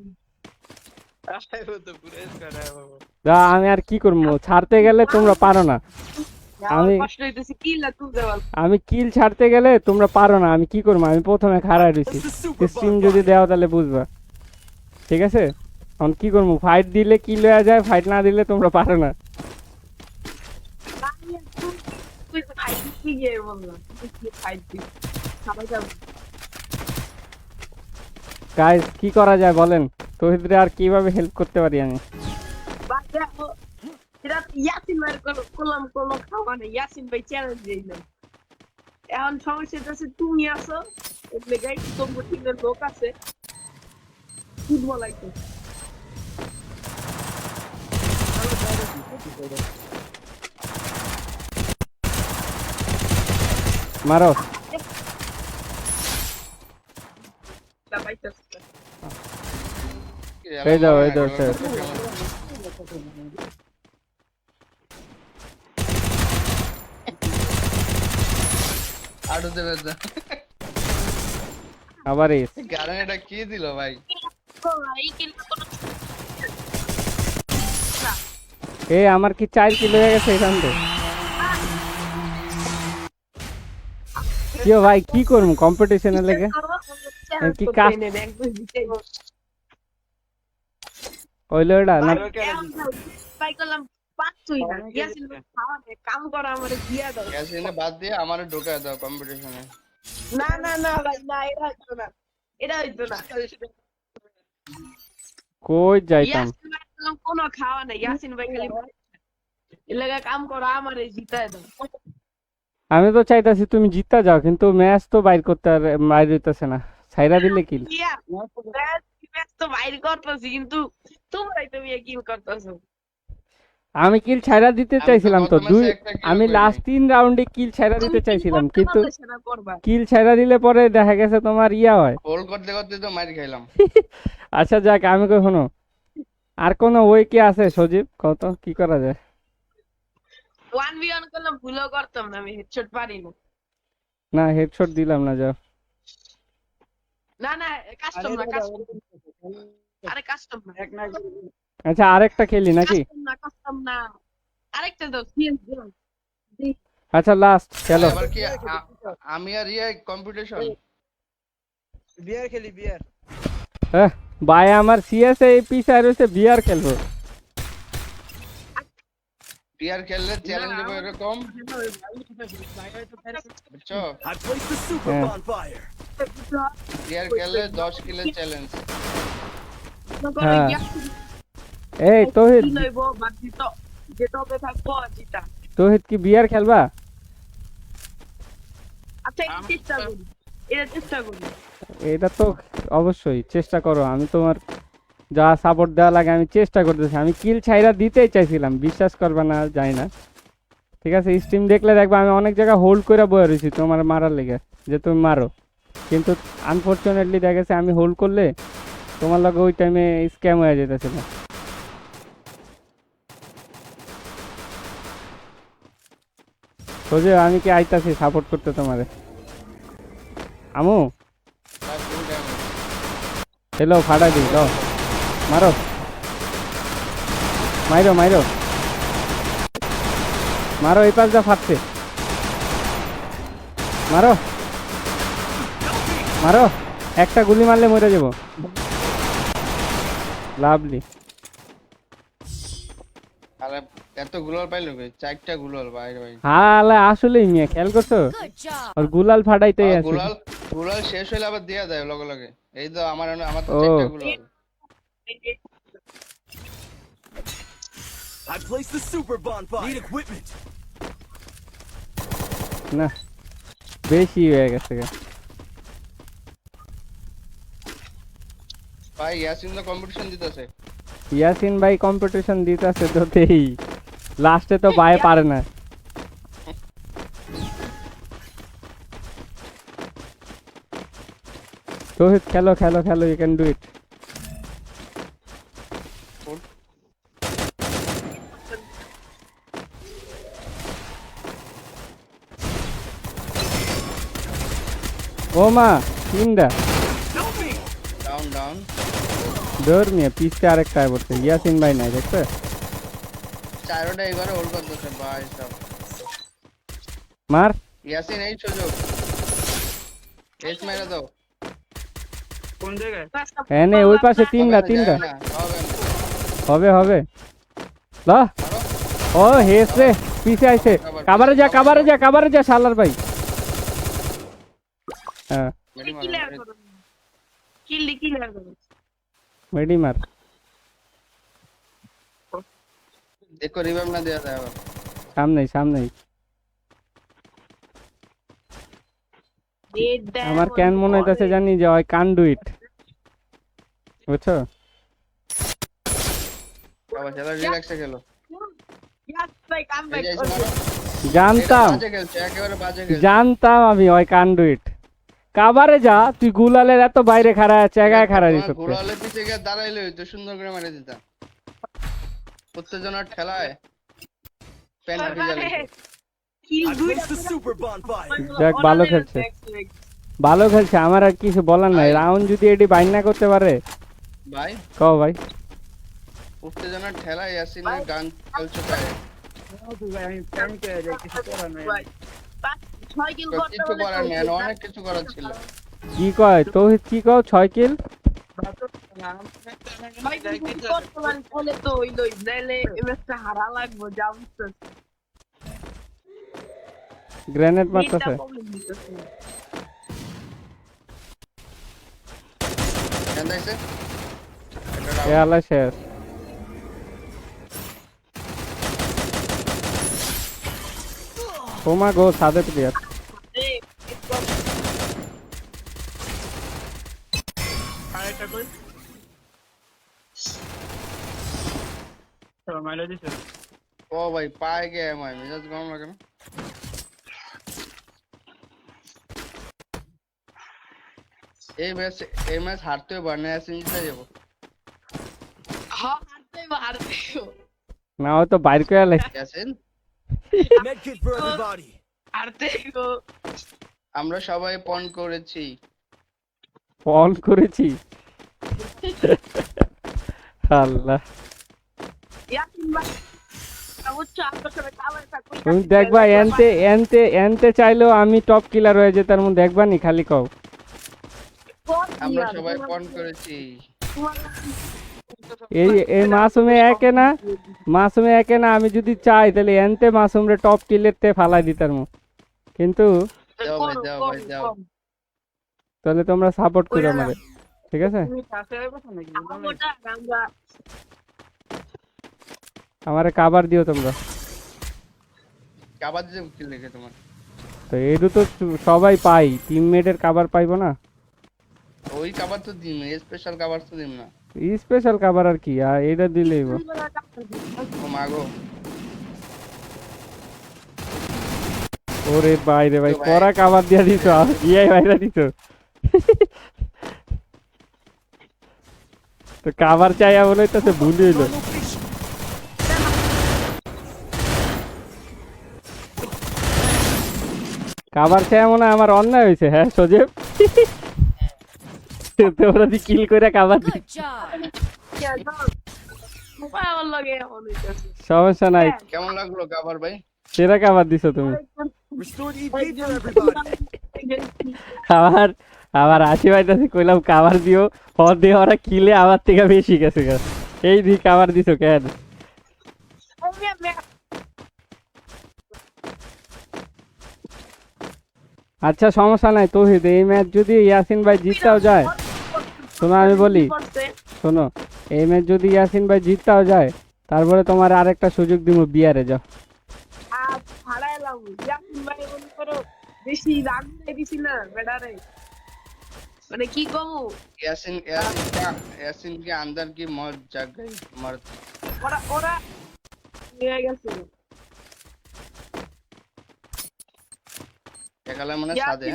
আইবো তো পুরেস করে বাবা যা আমি আর কি করবো ছাড়তে গেলে তোমরা পারো না আমি কষ্ট হইতেছে কি লা তুই দেওয়াল আমি কিল ছাড়তে গেলে তোমরা পারো না আমি কি করবো আমি প্রথমে খাড়াই রইছি Placed a super স্ট্রিম যদি bonfire. দেওয়া তাহলে বুঝবা ঠিক আছে এখন কি করবো ফাইট দিলে কিল হয়ে যায় ফাইট না দিলে তোমরা পারো না তুই তো ফাইট কি গিয়ে বললাম তুই কি ফাইট দিস সবাই যাবে গাইস কি করা যায় বলেন তহিদরে আর কিভাবে হেল্প করতে পারি আমি বাচ্চা এটা ইয়াসিন ভাই করলাম কোনো খাওয়া নেই ইয়াসিন ভাই চ্যালেঞ্জ দিলাম এখন সমস্যা হচ্ছে তুমি আসো এগুলো গাই তোমার টিমের লোক আছে ফুটবল আইতে মারো একটা পাইতেছি না। এই দাও স্যার। আড়ু দেবে না। আবার এস। কারণ এটা কি দিল ভাই? এই কিন্তু কোনো এ আমার কি 4 কিলো হয়ে গেছে এখান থেকে। কিও ভাই কি করব কম্পিটিশনে লেগে? কি কাজ হইলো এটা না? ভাই করলাম পাচ্ছই না। ইয়াসিন ভাই খাওয়াতে কাম করা আমারে দিয়া দাও। ইয়াসিনে বাদ দিয়ে আমারে ঢোকা দাও কম্পিটিশনে। না না না ভাই না, এটা হইতো না, এটা হইতো না। কই যাইতাম? ইয়াসিন ভাই করলাম কোনো খাওয়া নাই, ইয়াসিন ভাই খালি এলাকা কাম করা আমারে জিতায় দাও। আমি তো চাইতাছি তুমি জিততে যাও, কিন্তু ম্যাচ তো বাইর করতে বাইর হইতাছে না। ছাইরা দিলে কি? ইয়া ম্যাচ তো বাইর করতেছি, কিন্তু তোমরাই তুমি কিল করতেছো। আমি কিল ছাইরা দিতে আমি চাইছিলাম তো গত ম্যাচে একটা kill আমি করিনি। লাস্ট 3 রাউন্ডে কিল ছাইরা দিতে তুমি চাইছিলাম, করতে কিন্তু পারলে সেটা করবা। কিল ছাইরা দিলে পরে দেখা গেছে তোমার ইয়া হয়। হোল্ড করতে করতে তো মার খাইলাম। আচ্ছা যাক, আমি কই শোনো, আর কোন ওয়ে কি আছে সজীব? কত কি করা যায়? 1v1 করলে ভুলও করতাম না, আমি হেডশট পারি না। না হেডশট দিলাম না, যাও। না না কাস্টম না, কাস্টম আরে কাস্টম না, এক না আচ্ছা আরেকটা খেলি নাকি? কাস্টম না আরেকটা দাও সিএস দাও। আচ্ছা লাস্ট খেলো। এবার কি আমি আর ইয়ে কম্পিটিশন? বিয়ার খেলি বিয়ার। হ্যাঁ ভাই আমার সিএস এই পিছে রয়েছে, বিআর খেলবো। টিআর খেললে চ্যালেঞ্জ দেবো এরকম, বুঝছো? I placed the super Yeah. bonfire. T R 10 কিলের challenge. হ্যাঁ। এই তোহিদ, তোহিদ কি বিআর খেলবা? আচ্ছা এটা চেষ্টা করি, এটা চেষ্টা করি। এটা তো অবশ্যই চেষ্টা করো, আমি তোমার যা সাপোর্ট দেওয়া লাগে আমি চেষ্টা করতেছি। আমি কিল ছাইরা দিতেই চাইছিলাম, বিশ্বাস করবা না জানি না। ঠিক আছে, স্ট্রিম দেখলে দেখবা আমি অনেক জায়গায় হোল্ড করে বয়ে রয়েছি তোমার মারার লেগে, যে তুমি মারো। কিন্তু আনফরচুনেটলি দেখা গেছে আমি হোল্ড করলে তোমার লগে ওই টাইমে স্ক্যাম হয়ে যেতেছিল। সোজে আমি কি আইতাছি সাপোর্ট করতে তোমারে? আমু তার ফুল ড্যামেজ। হেলো ফাটা দিই, লো মারো মাইরো মাইরো মারো, এই পাশ যা ফাটছে, মারো মারো, একটা গুলি মারলে মরে যাবো। লাভলি। আরে এত গুলাল পাইলো কই? 4টা গুলাল ভাই ভাই। হালা আসলেই মিয়া খেয়াল করছো? Good job. আর গুলাল ফাটাইতেই আছে। গুলাল গুলাল শেষ হইলে আবার দেয়া যায় লগে লগে। এই তো আমার আমার তো ও। 4টা গুলাল। I placed the super bonfire. Need equipment. না বেশি হয়ে গেছে গা। ভাই ইয়াসিন তো কম্পিটিশন দিতেছে। ইয়াসিন ভাই কম্পিটিশন দিতেছে তো দেই, লাস্টে তো ভাই পারে না। তোহিত খেলো খেলো খেলো, ইউ ক্যান ডু ইট। ও মা তিনটা ডাউন ডাউন। দৌড় মিয়া, পিছতে আরেকটা পড়ছে। ইয়াসিন ভাই নাই দেখছো? চারোটা এবারে হোল্ড করতেছে ভাই সব। মার ইয়াসিন এই সুযোগ। এস মেরে দাও। কোন জায়গায়? হ্যাঁ নে ওই পাশে তিনটা হবে না, তিনটা যায় না, হবে না। হবে হবে। ল ও হেস রে, পিছে আইছে। কাবারে যা কাবারে যা কাবারে যা শালার ভাই। হ্যাঁ মেডি মারো, ক্লিয়ার করো, কিল্লি ক্লিয়ার করো। মেডি মার। দেখো রিভাইভ না দেয়া যায় আবার। সামনেই সামনেই। আমার কেন মনে হইতাছে জানি যে ওই কান ডু ইট, বুঝছো? বাবা চলো রিল্যাক্সে খেলো। ইয়াস ভাই কাম এই ব্যাক যে এসে করো। মারো। জানতাম বাজে খেলছে, একেবারে বাজে খেলছে। জানতাম আমি ওই কান ডু ইট। কাবারে যা, তুই গুলালের এত বাইরে খাড়া চেগায় খাড়া দিছ গোলালে পিছে গিয়ে দাঁড়াইলে হইতো, সুন্দর করে মারি দিতাম। উত্তেজনার ঠেলায় প্যান্ট ভিজা লাগছে। কিল I দুইটা placed the super bonfire. যাক, ভালো খেলছে। ভালো খেলছে, আমার আর কিছু বলার নাই। রাউন্ড যদি এটি বাইন না করতে পারে, ভাই কও ভাই। উত্তেজনার ঠেলায় ইয়াসিনের গান চলছে গায়ে। আমি প্যানিক হয়ে যাই, কিছু করার নাই। 6 কিল তো করতে কিছু হলে করার নেই, অনেক কিছু করার ছিল। কি কয় তো, কি কও 6 কিল? ভাই কিছু করতে পারি তাহলে তো হইলোই, নাইলে এমএসটা হারা লাগবো যা বুঝতেছি। গ্রেনেড এটা মারতেছে। প্রবলেম দিতেছে। কেন দেখছে? এ আলা শেষ। ওমা গো, সাদে প্লেয়ার। এই আরেকটা কই? চলো, মাইলে দিছে। ও ভাই পায়ে গিয়ে আমার মেজাজ গরম লাগে না? এই ম্যাচ হারতেও বানে আছে, জিতে যাবো। হ্যাঁ হারতে না হয়তো বাইর করে লাই। Yasin, Medkit for everybody. হারতে গো। আমরা সবাই পণ করেছি। ফোন করেছি। আল্লাহ, ইয়াসিন ভাই বুঝছো, আপনার সাথে কাবার থাকুই। তুমি দেখবা এনতে এনতে এনতে চাইলেও আমি টপ কিলার হয়ে যেতাম, মন দেখবা নি খালি কও। আমরা সবাই পণ করেছি। এই মাসুমে একে না, মাসুমে একে না, আমি যদি চাই তাহলে এনতে মাসুমরে টপ কিলের তে ফালাই দিতাম, কিন্তু দাও ভাই, দাও ভাই, দাও। তাহলে তোমরা সাপোর্ট করো আমারে, ঠিক আছে? তুমি কাছে বসো নাকি? আমরা আমারে কাবার দিও তোমরা। কাবার দিতে কি লিখে তোমার? তো এডু তো সবাই পাই, টিমমেটের কাবার পাইবো না? ওই কাবার তো দিন, স্পেশাল কাবার তো দিন না। স্পেশাল কাবার আর কি, আর এটা দিলেই বা। ও মাগো, ওরে বাইরে ভাই, তো ভাই- করা কাবার দিয়া দিছো, ইয়াই বাইরে দিছো। তো কাবার চাইয়া বলে তো ভুল হইলো। কাবার চাইয়া মনে হয় আমার অন্যায় হয়েছে, হ্যাঁ সজীব? তোমরা দি কিল করে কাবার দি। Good job. আমার লাগে অনেক আছে। সমস্যা নাই, কেমন লাগলো কাবার ভাই? সেরা কাবার দিছো তুমি। Restore the EP for everybody. আবার আবার আসি পাইতাছি, কইলাম কাবার দিও, হর দিয়ে ওরা কিলে আমার থেকে বেশি গেছে গা। এই দি কাবার দিছো কেন? আচ্ছা সমস্যা নাই তৌহিদ, এই ম্যাচ যদি ইয়াসিন ভাই জিততেও যায়, শোনো আমি বলি, শোনো, এই ম্যাচ যদি ইয়াসিন ভাই জিততেও যায়, তারপরে তোমার আরেকটা সুযোগ দিব, বিয়ারে যাও। হারাইলাম ইয়াসিন ভাই, মনে করো বেশি রাগ দিয়ে দিছি না বেটারে, মানে কি কমু। यासिन के अंदर की मौत जाग गई, मर्द। ওরা ওরা নিয়ে গেছে একালে মনে সাদে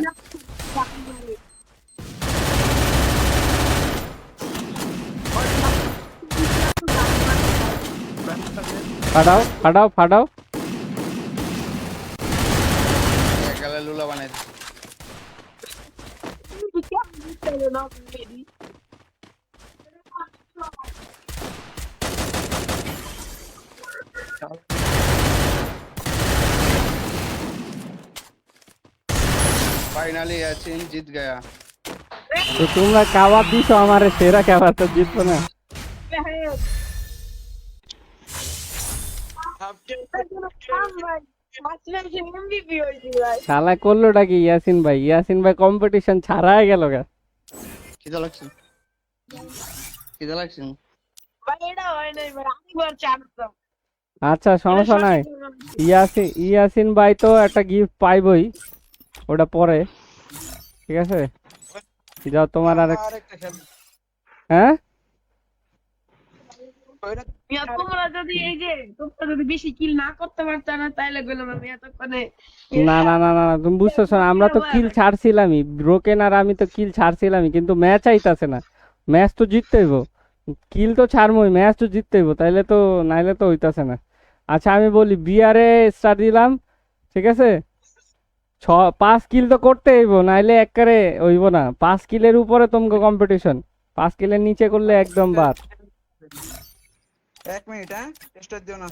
ফাটাও ফাটাও ফাটাও। একালে লুলা বানাই দিছে। फाइनली यासिन जीत गया। তো তোমরা কাবার দিছো আমারে, সেরা কাবার তো জিতবো না। শালা করলোটা কি ইয়াসিন ভাই? ইয়াসিন ভাই কম্পিটিশন ছাড়াই গেল গা। কিদা লাগছে? কিদা লাগছে? আচ্ছা সমস্যা নাই, ইয়াসিন ভাই তো একটা গিফট পাইবই, ওটা পরে, ঠিক আছে? যাও তোমার আর, হ্যাঁ মিয়া তোমরা যদি এই যে তোমরা যদি বেশি কিল না করতে পারতো না তাইলে গেলাম আমি এতক্ষণে না না না না না, তুমি বুঝতেছো না, আমরা তো কিল ছাড়ছিলামই, ব্রোকেন আর আমি তো কিল ছাড়ছিলামই, কিন্তু ম্যাচ আইতাছে না। ম্যাচ তো জিততে হইব, কিল তো ছাড়মই, ম্যাচ তো জিততে হইব, তাইলে তো, নাইলে তো হইতাছে না। আচ্ছা আমি বলি, বিয়ারে স্টার্ট দিলাম, ঠিক আছে, 5 কিল তো করতে হইব, নাইলে একবারে হইব না। 5 কিলের উপরে তোমাকে কম্পিটিশন, 5 কিলের নিচে করলে একদম বাদ। 1 মিনিট, হ্যাঁ স্টার্ট দিও না।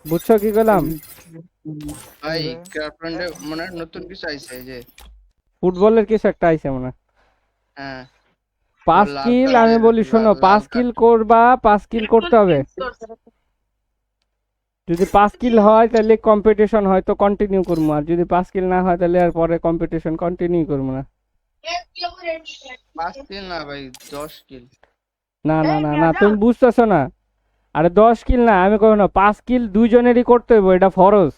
বুঝছো কি করলাম? ভাই ক্রাফটল্যান্ডে মনে হয় নতুন কিছু আইছে এই যে। ফুটবলের কিছু একটা আইছে মনে হয়। হ্যাঁ 5 লাল কিল, আমি কার্ডের, বলি শোনো, লাল 5 কার্ড। কিল করবা, 5 কিল করতে হবে। যদি 5 কিল হয় তাহলে কম্পিটিশন হয়তো কন্টিনিউ করবো, আর যদি 5 কিল না হয় তাহলে আর পরে কম্পিটিশন কন্টিনিউ করবো না। 5 কিল না ভাই, 10 কিল। না না না না, তুমি বুঝতেছো না। আরে 10 কিল না, আমি কখনো 5 কিল দুইজনেরই করতে হইব, এটা ফরজ,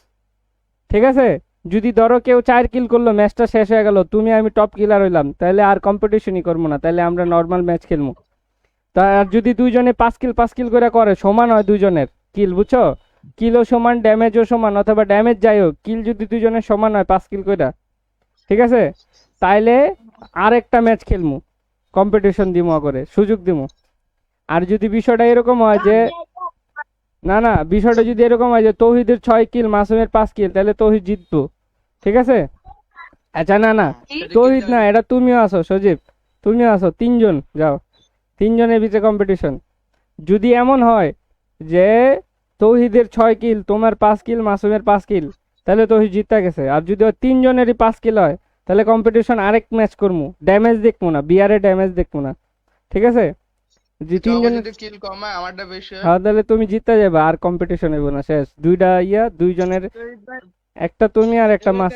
ঠিক আছে? যদি ধরো কেউ 4 কিল করলো, ম্যাচটা শেষ হয়ে গেল, তুমি আমি টপ কিলার হইলাম, তাহলে আর কম্পিটিশনই করবো না, তাহলে আমরা নর্মাল ম্যাচ খেলবো। তা আর যদি দুইজনে 5 কিল করে সমান হয় দুইজনের কিল, বুঝছো? কিলও সমান, ড্যামেজও সমান, অথবা ড্যামেজ যাই হোক, কিল যদি দুইজনের সমান হয় 5 কিল করে, ঠিক আছে, তাইলে আরেকটা ম্যাচ খেলবো, কম্পিটিশন দিমো করে, সুযোগ দিমো। আর যদি বিষয়টা এরকম হয় যে, না না, বিষয়টা যদি এরকম হয় যে তৌহিদের 6 কিল, মাসুমের 5 কিল, তাহলে তৌহিদ জিতবো, ঠিক আছে? আচ্ছা না না, তৌহিদ না, এটা তুমিও আছো, সজীব তুমিও আছো, 3 জন যাও, 3 জনের ভিতরে কম্পিটিশন। যদি এমন হয় যে তৌহিদের 6 কিল, তোমার 5 কিল, মাসুমের 5 কিল, তাহলে তৌহিদ জিততে গেছে। আর যদি 3 জনেরই 5 কিল হয়, তাহলে কম্পিটিশন আরেক ম্যাচ করবো, ড্যামেজ দেখবো না, বিয়ারে ড্যামেজ দেখবো না, ঠিক আছে? যে 3 তবে জন, যদি কিল কমায় আমারটা বেশি হয়। হ্যাঁ, তাহলে তুমি জিততে যাবে, আর কম্পিটিশন হইব না, শেষ। দুইটা ইয়া, 2 জনের, একটা তুমি আর একটা মাস।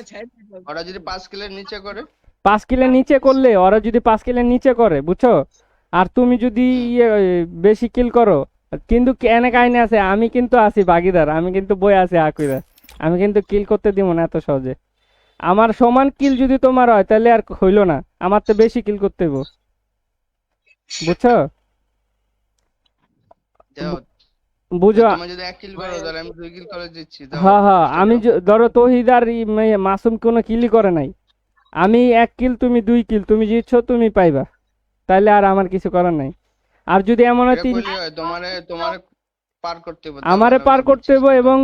ওরা যদি 5 কিলের নিচে করে, 5 কিলের নিচে করলে, ওরা যদি 5 কিলের নিচে করে, বুঝছো, আর তুমি যদি ইয়ে বেশি কিল করো, কিন্তু কেনে কাহিনী আছে, আমি কিন্তু আছি ভাগিদার, আমি কিন্তু বই আছি আকুইরা, আমি কিন্তু কিল করতে দিব না এত সহজে। আমার সমান কিল যদি তোমার হয়, তাহলে আর হইলো না, আমার তো বেশি কিল করতে হইব, বুঝছো? যাও বুঝো? তুমি যদি 1 কিল করো তাহলে আমি 2 কিল করে দিচ্ছি, দাও। হ্যাঁ হ্যাঁ, আমি ধরো তৌহিদ আর মাসুম কোনো কিলই করে নাই, আমি 1 কিল, তুমি 2 কিল, তুমি জিতছো, তুমি পাইবা, তাইলে আর আমার কিছু করার নাই। আর যদি এমন হয় এটা কইলে হয়, তোমারে তোমারে পার করতে হবে, দাও, আমারে আমরা পার বলছি, করতে হবে, এবং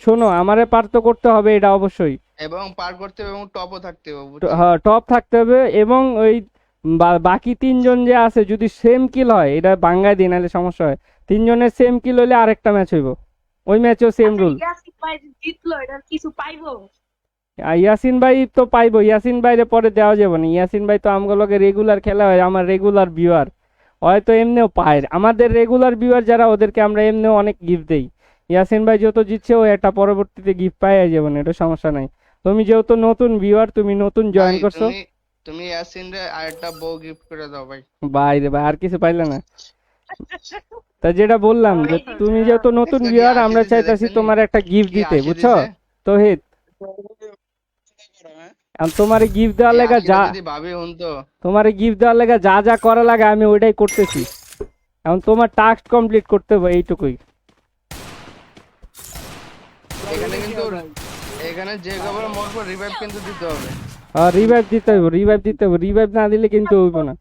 শোনো, আমারে পার তো করতে হবে, এটা অবশ্যই। এবং পার করতে হবে এবং টপও থাকতে হবে, বুঝছো? হ্যাঁ, টপ থাকতে হবে, এবং ওই বাকি 3 জন যে আছে, যদি সেম কিল হয়, এটা বাঙ্গায় দিই, নাহলে সমস্যা হয়। 3 জনের সেম কিল হইলে আরেকটা ম্যাচ হইব, ওই ম্যাচেও সেম রুল। ইয়াসিন ভাই যে জিতলো এটার কিছু পাইবো? ইয়াসিন ভাই তো পাইবো, ইয়াসিন ভাইরে পরে দেওয়া যাবে না, ইয়াসিন ভাই তো আমগুলোকে রেগুলার খেলা হয়, আমার রেগুলার ভিউয়ার, হয়তো এমনিও পায়, আমাদের রেগুলার ভিউয়ার যারা, ওদেরকে আমরা এমনিও অনেক গিফট দেই। ইয়াসিন ভাই যত জিতছে, ও একটা পরবর্তীতে গিফট পাই যাবে না, এটা সমস্যা নাই। তুমি যেহেতু নতুন ভিউয়ার, তুমি নতুন জয়েন ভাই, করছো, তুমি ইয়াসিন রে আরেকটা বউ গিফট করে দাও ভাই। বাইরে ভাই আর কিছু পাইলে না। তা যেটা বললাম, যে তুমি যেহেতু নতুন আজকে কি ভিউয়ার, আমরা আশি দিছে চাইতাছি দেখছেন? তোমার একটা গিফট কি দিতে, 80 বুঝছো দিছে? তৌহিদ? তোমার গিফট দেওয়ার এই লেগা 80 যা, যদি ভাবি হন তো, তোমার গিফট দেওয়ার লেগা যা যা করা লাগে আমি ওইটাই করতেছি, এখন তোমার টাস্ক কমপ্লিট করতে হবে, এইটুকুই। এখানে কিন্তু এখানে যে খবর মরবো রিভাইভ কিন্তু দিতে হবে। আর রিভাইভ দিতে হবে, রিভাইভ দিতে হবে, রিভাইভ না দিলে কিন্তু হইব না।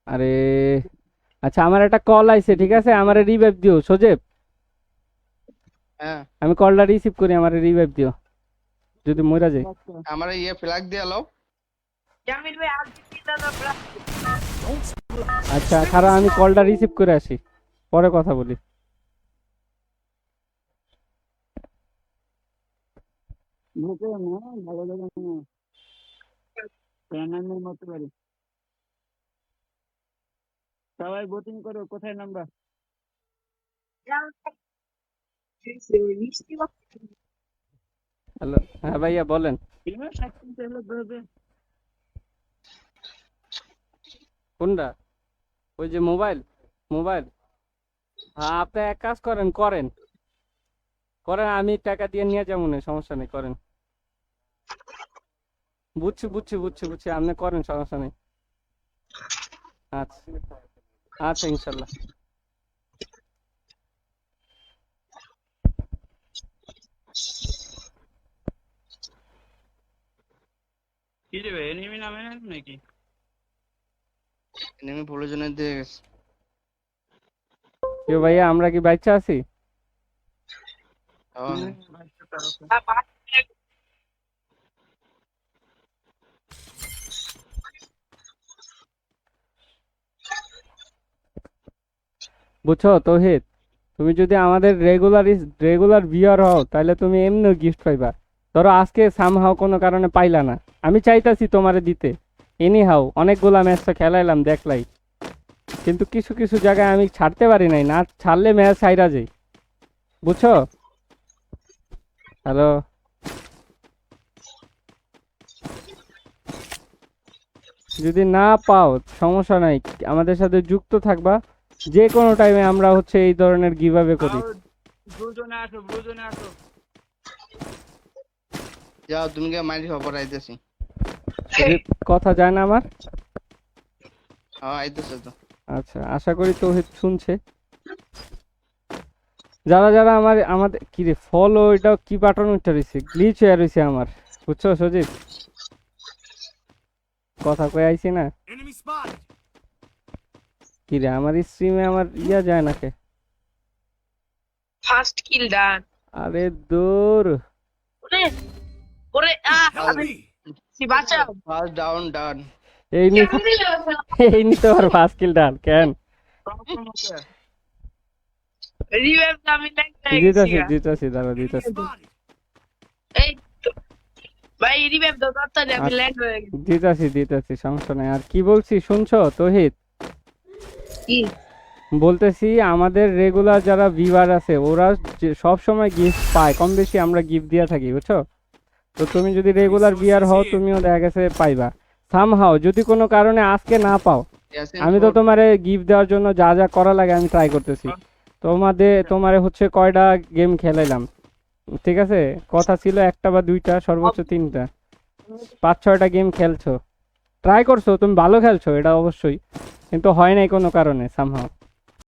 আরে আচ্ছা, আমার একটা কল আইছে, ঠিক আছে, আমার রিভাইভ দিও সজীব, হ্যাঁ, আমি কলটা রিসিভ করি, আমার রিভাইভ দিও যদি মইরা যাই। আমার ইয়ে ফ্ল্যাগ দিয়ে আলো। জামিল ভাই আজ জিতলো না ব্রা। আচ্ছা খারাপ, আমি কলটা রিসিভ করে আসি, পরে কথা বলি। ঢুকে না, ভালো লাগে না, প্যানামের মতো পারি। সবাই বোটিং করো, কোথায় নামবা? মিষ্টি বাচ্চা। হ্যালো, হ্যাঁ ভাইয়া বলেন। টিমে সাক্ষী হলো ধরবে। কোনটা? ওই যে মোবাইল, মোবাইল, হ্যাঁ আপনি এক কাজ করেন, করেন, আমি টাকা দিয়ে নিয়ে যাবো না, সমস্যা নেই, করেন। বুঝছি বুঝছি বুঝছি বুঝছি, আপনি করেন, সমস্যা নেই। আচ্ছা আচ্ছা, ইনশাল্লাহ। কি দেবে এনিমি নামে নাকি? এনিমি ভুলের জন্য দিয়ে গেছে। কেউ ভাইয়া, আমরা কি বাচ্চা আছি? হ্যাঁ, বুঝছো তৌহিদ, তুমি যদি আমাদের রেগুলার ভিউয়ার হও তাহলে তুমি এমনিও গিফট পাইবা। ধরো আজকে সামহাও কোনো কারণে পাইলা না, আমি চাইতাছি তোমারে দিতে, এনি হাও অনেকগুলা ম্যাচ তো খেলাইলাম দেখলাই, কিন্তু কিছু কিছু জায়গায় আমি ছাড়তে পারি নাই, না ছাড়লে ম্যাচ হাইরা যাই, বুঝছো? হ্যালো, যদি না পাও সমস্যা নাই, আমাদের সাথে যুক্ত থাকবা, যে কোনো টাইমে আমরা হচ্ছে এই ধরনের গিভঅ্যাওয়ে করি। ব্লুজনে আসো, ব্লুজনে আসো। যাও তুমি কে মাইরি খবর আইতেছি। কথা যায় না আমার? হ্যাঁ আইতেছে তো। আচ্ছা, আশা করি তৌহিদ শুনছে। যারা যারা আমাদের কি রে ফলো, এটা কি বাটন উঠে রয়েছে, গ্লিচ হয়ে রয়েছে আমার, বুঝছো সজিব? কথা কয়ে আইছি না Enemy spotted. কি রে, আমার স্ট্রিমে আমার যায় নাকি? ফার্স্ট কিল ডান। আরে দূর, ওরে ওরে Help me. সি বাঁচাও। ফার্স্ট ডাউন ডান। এই নিতে পারো ফার্স্ট কিল ডান কেন? রিভাইভ আমি দিতাছি দাঁড়া দিতাছি। Spotted. এই তো ভাই রিভাইভ দাও তাড়াতাড়ি, আমি ল্যান্ড হয়ে গেছি। দিতাছি সমস্যা নাই। আর কি বলছি শুনছো তৌহিদ? কি বলতেছি আমাদের রেগুলার যারা ভিউয়ার আছে ওরা সব সময় গিফট পায়, কম বেশি আমরা গিফট দিয়ে থাকি, বুঝছো? তো তুমি যদি রেগুলার ভিউয়ার হও তুমিও দেখা গেছে পাইবা সামহাও। যদি কোনো কারণে আজকে না পাও, আমি তো তোমারে গিফট দেওয়ার জন্য যা যা করা লাগে আমি ট্রাই করতেছি। তোমারে হচ্ছে কয়টা গেম খেলাইলাম, ঠিক আছে? কথা ছিল একটা বা দুইটা, সর্বোচ্চ 3টা, 5-6টা গেম খেলছো, ট্রাই করছো, তুমি ভালো খেলছো এটা অবশ্যই, কিন্তু হয় নাই কোনো কারণে সামহাও।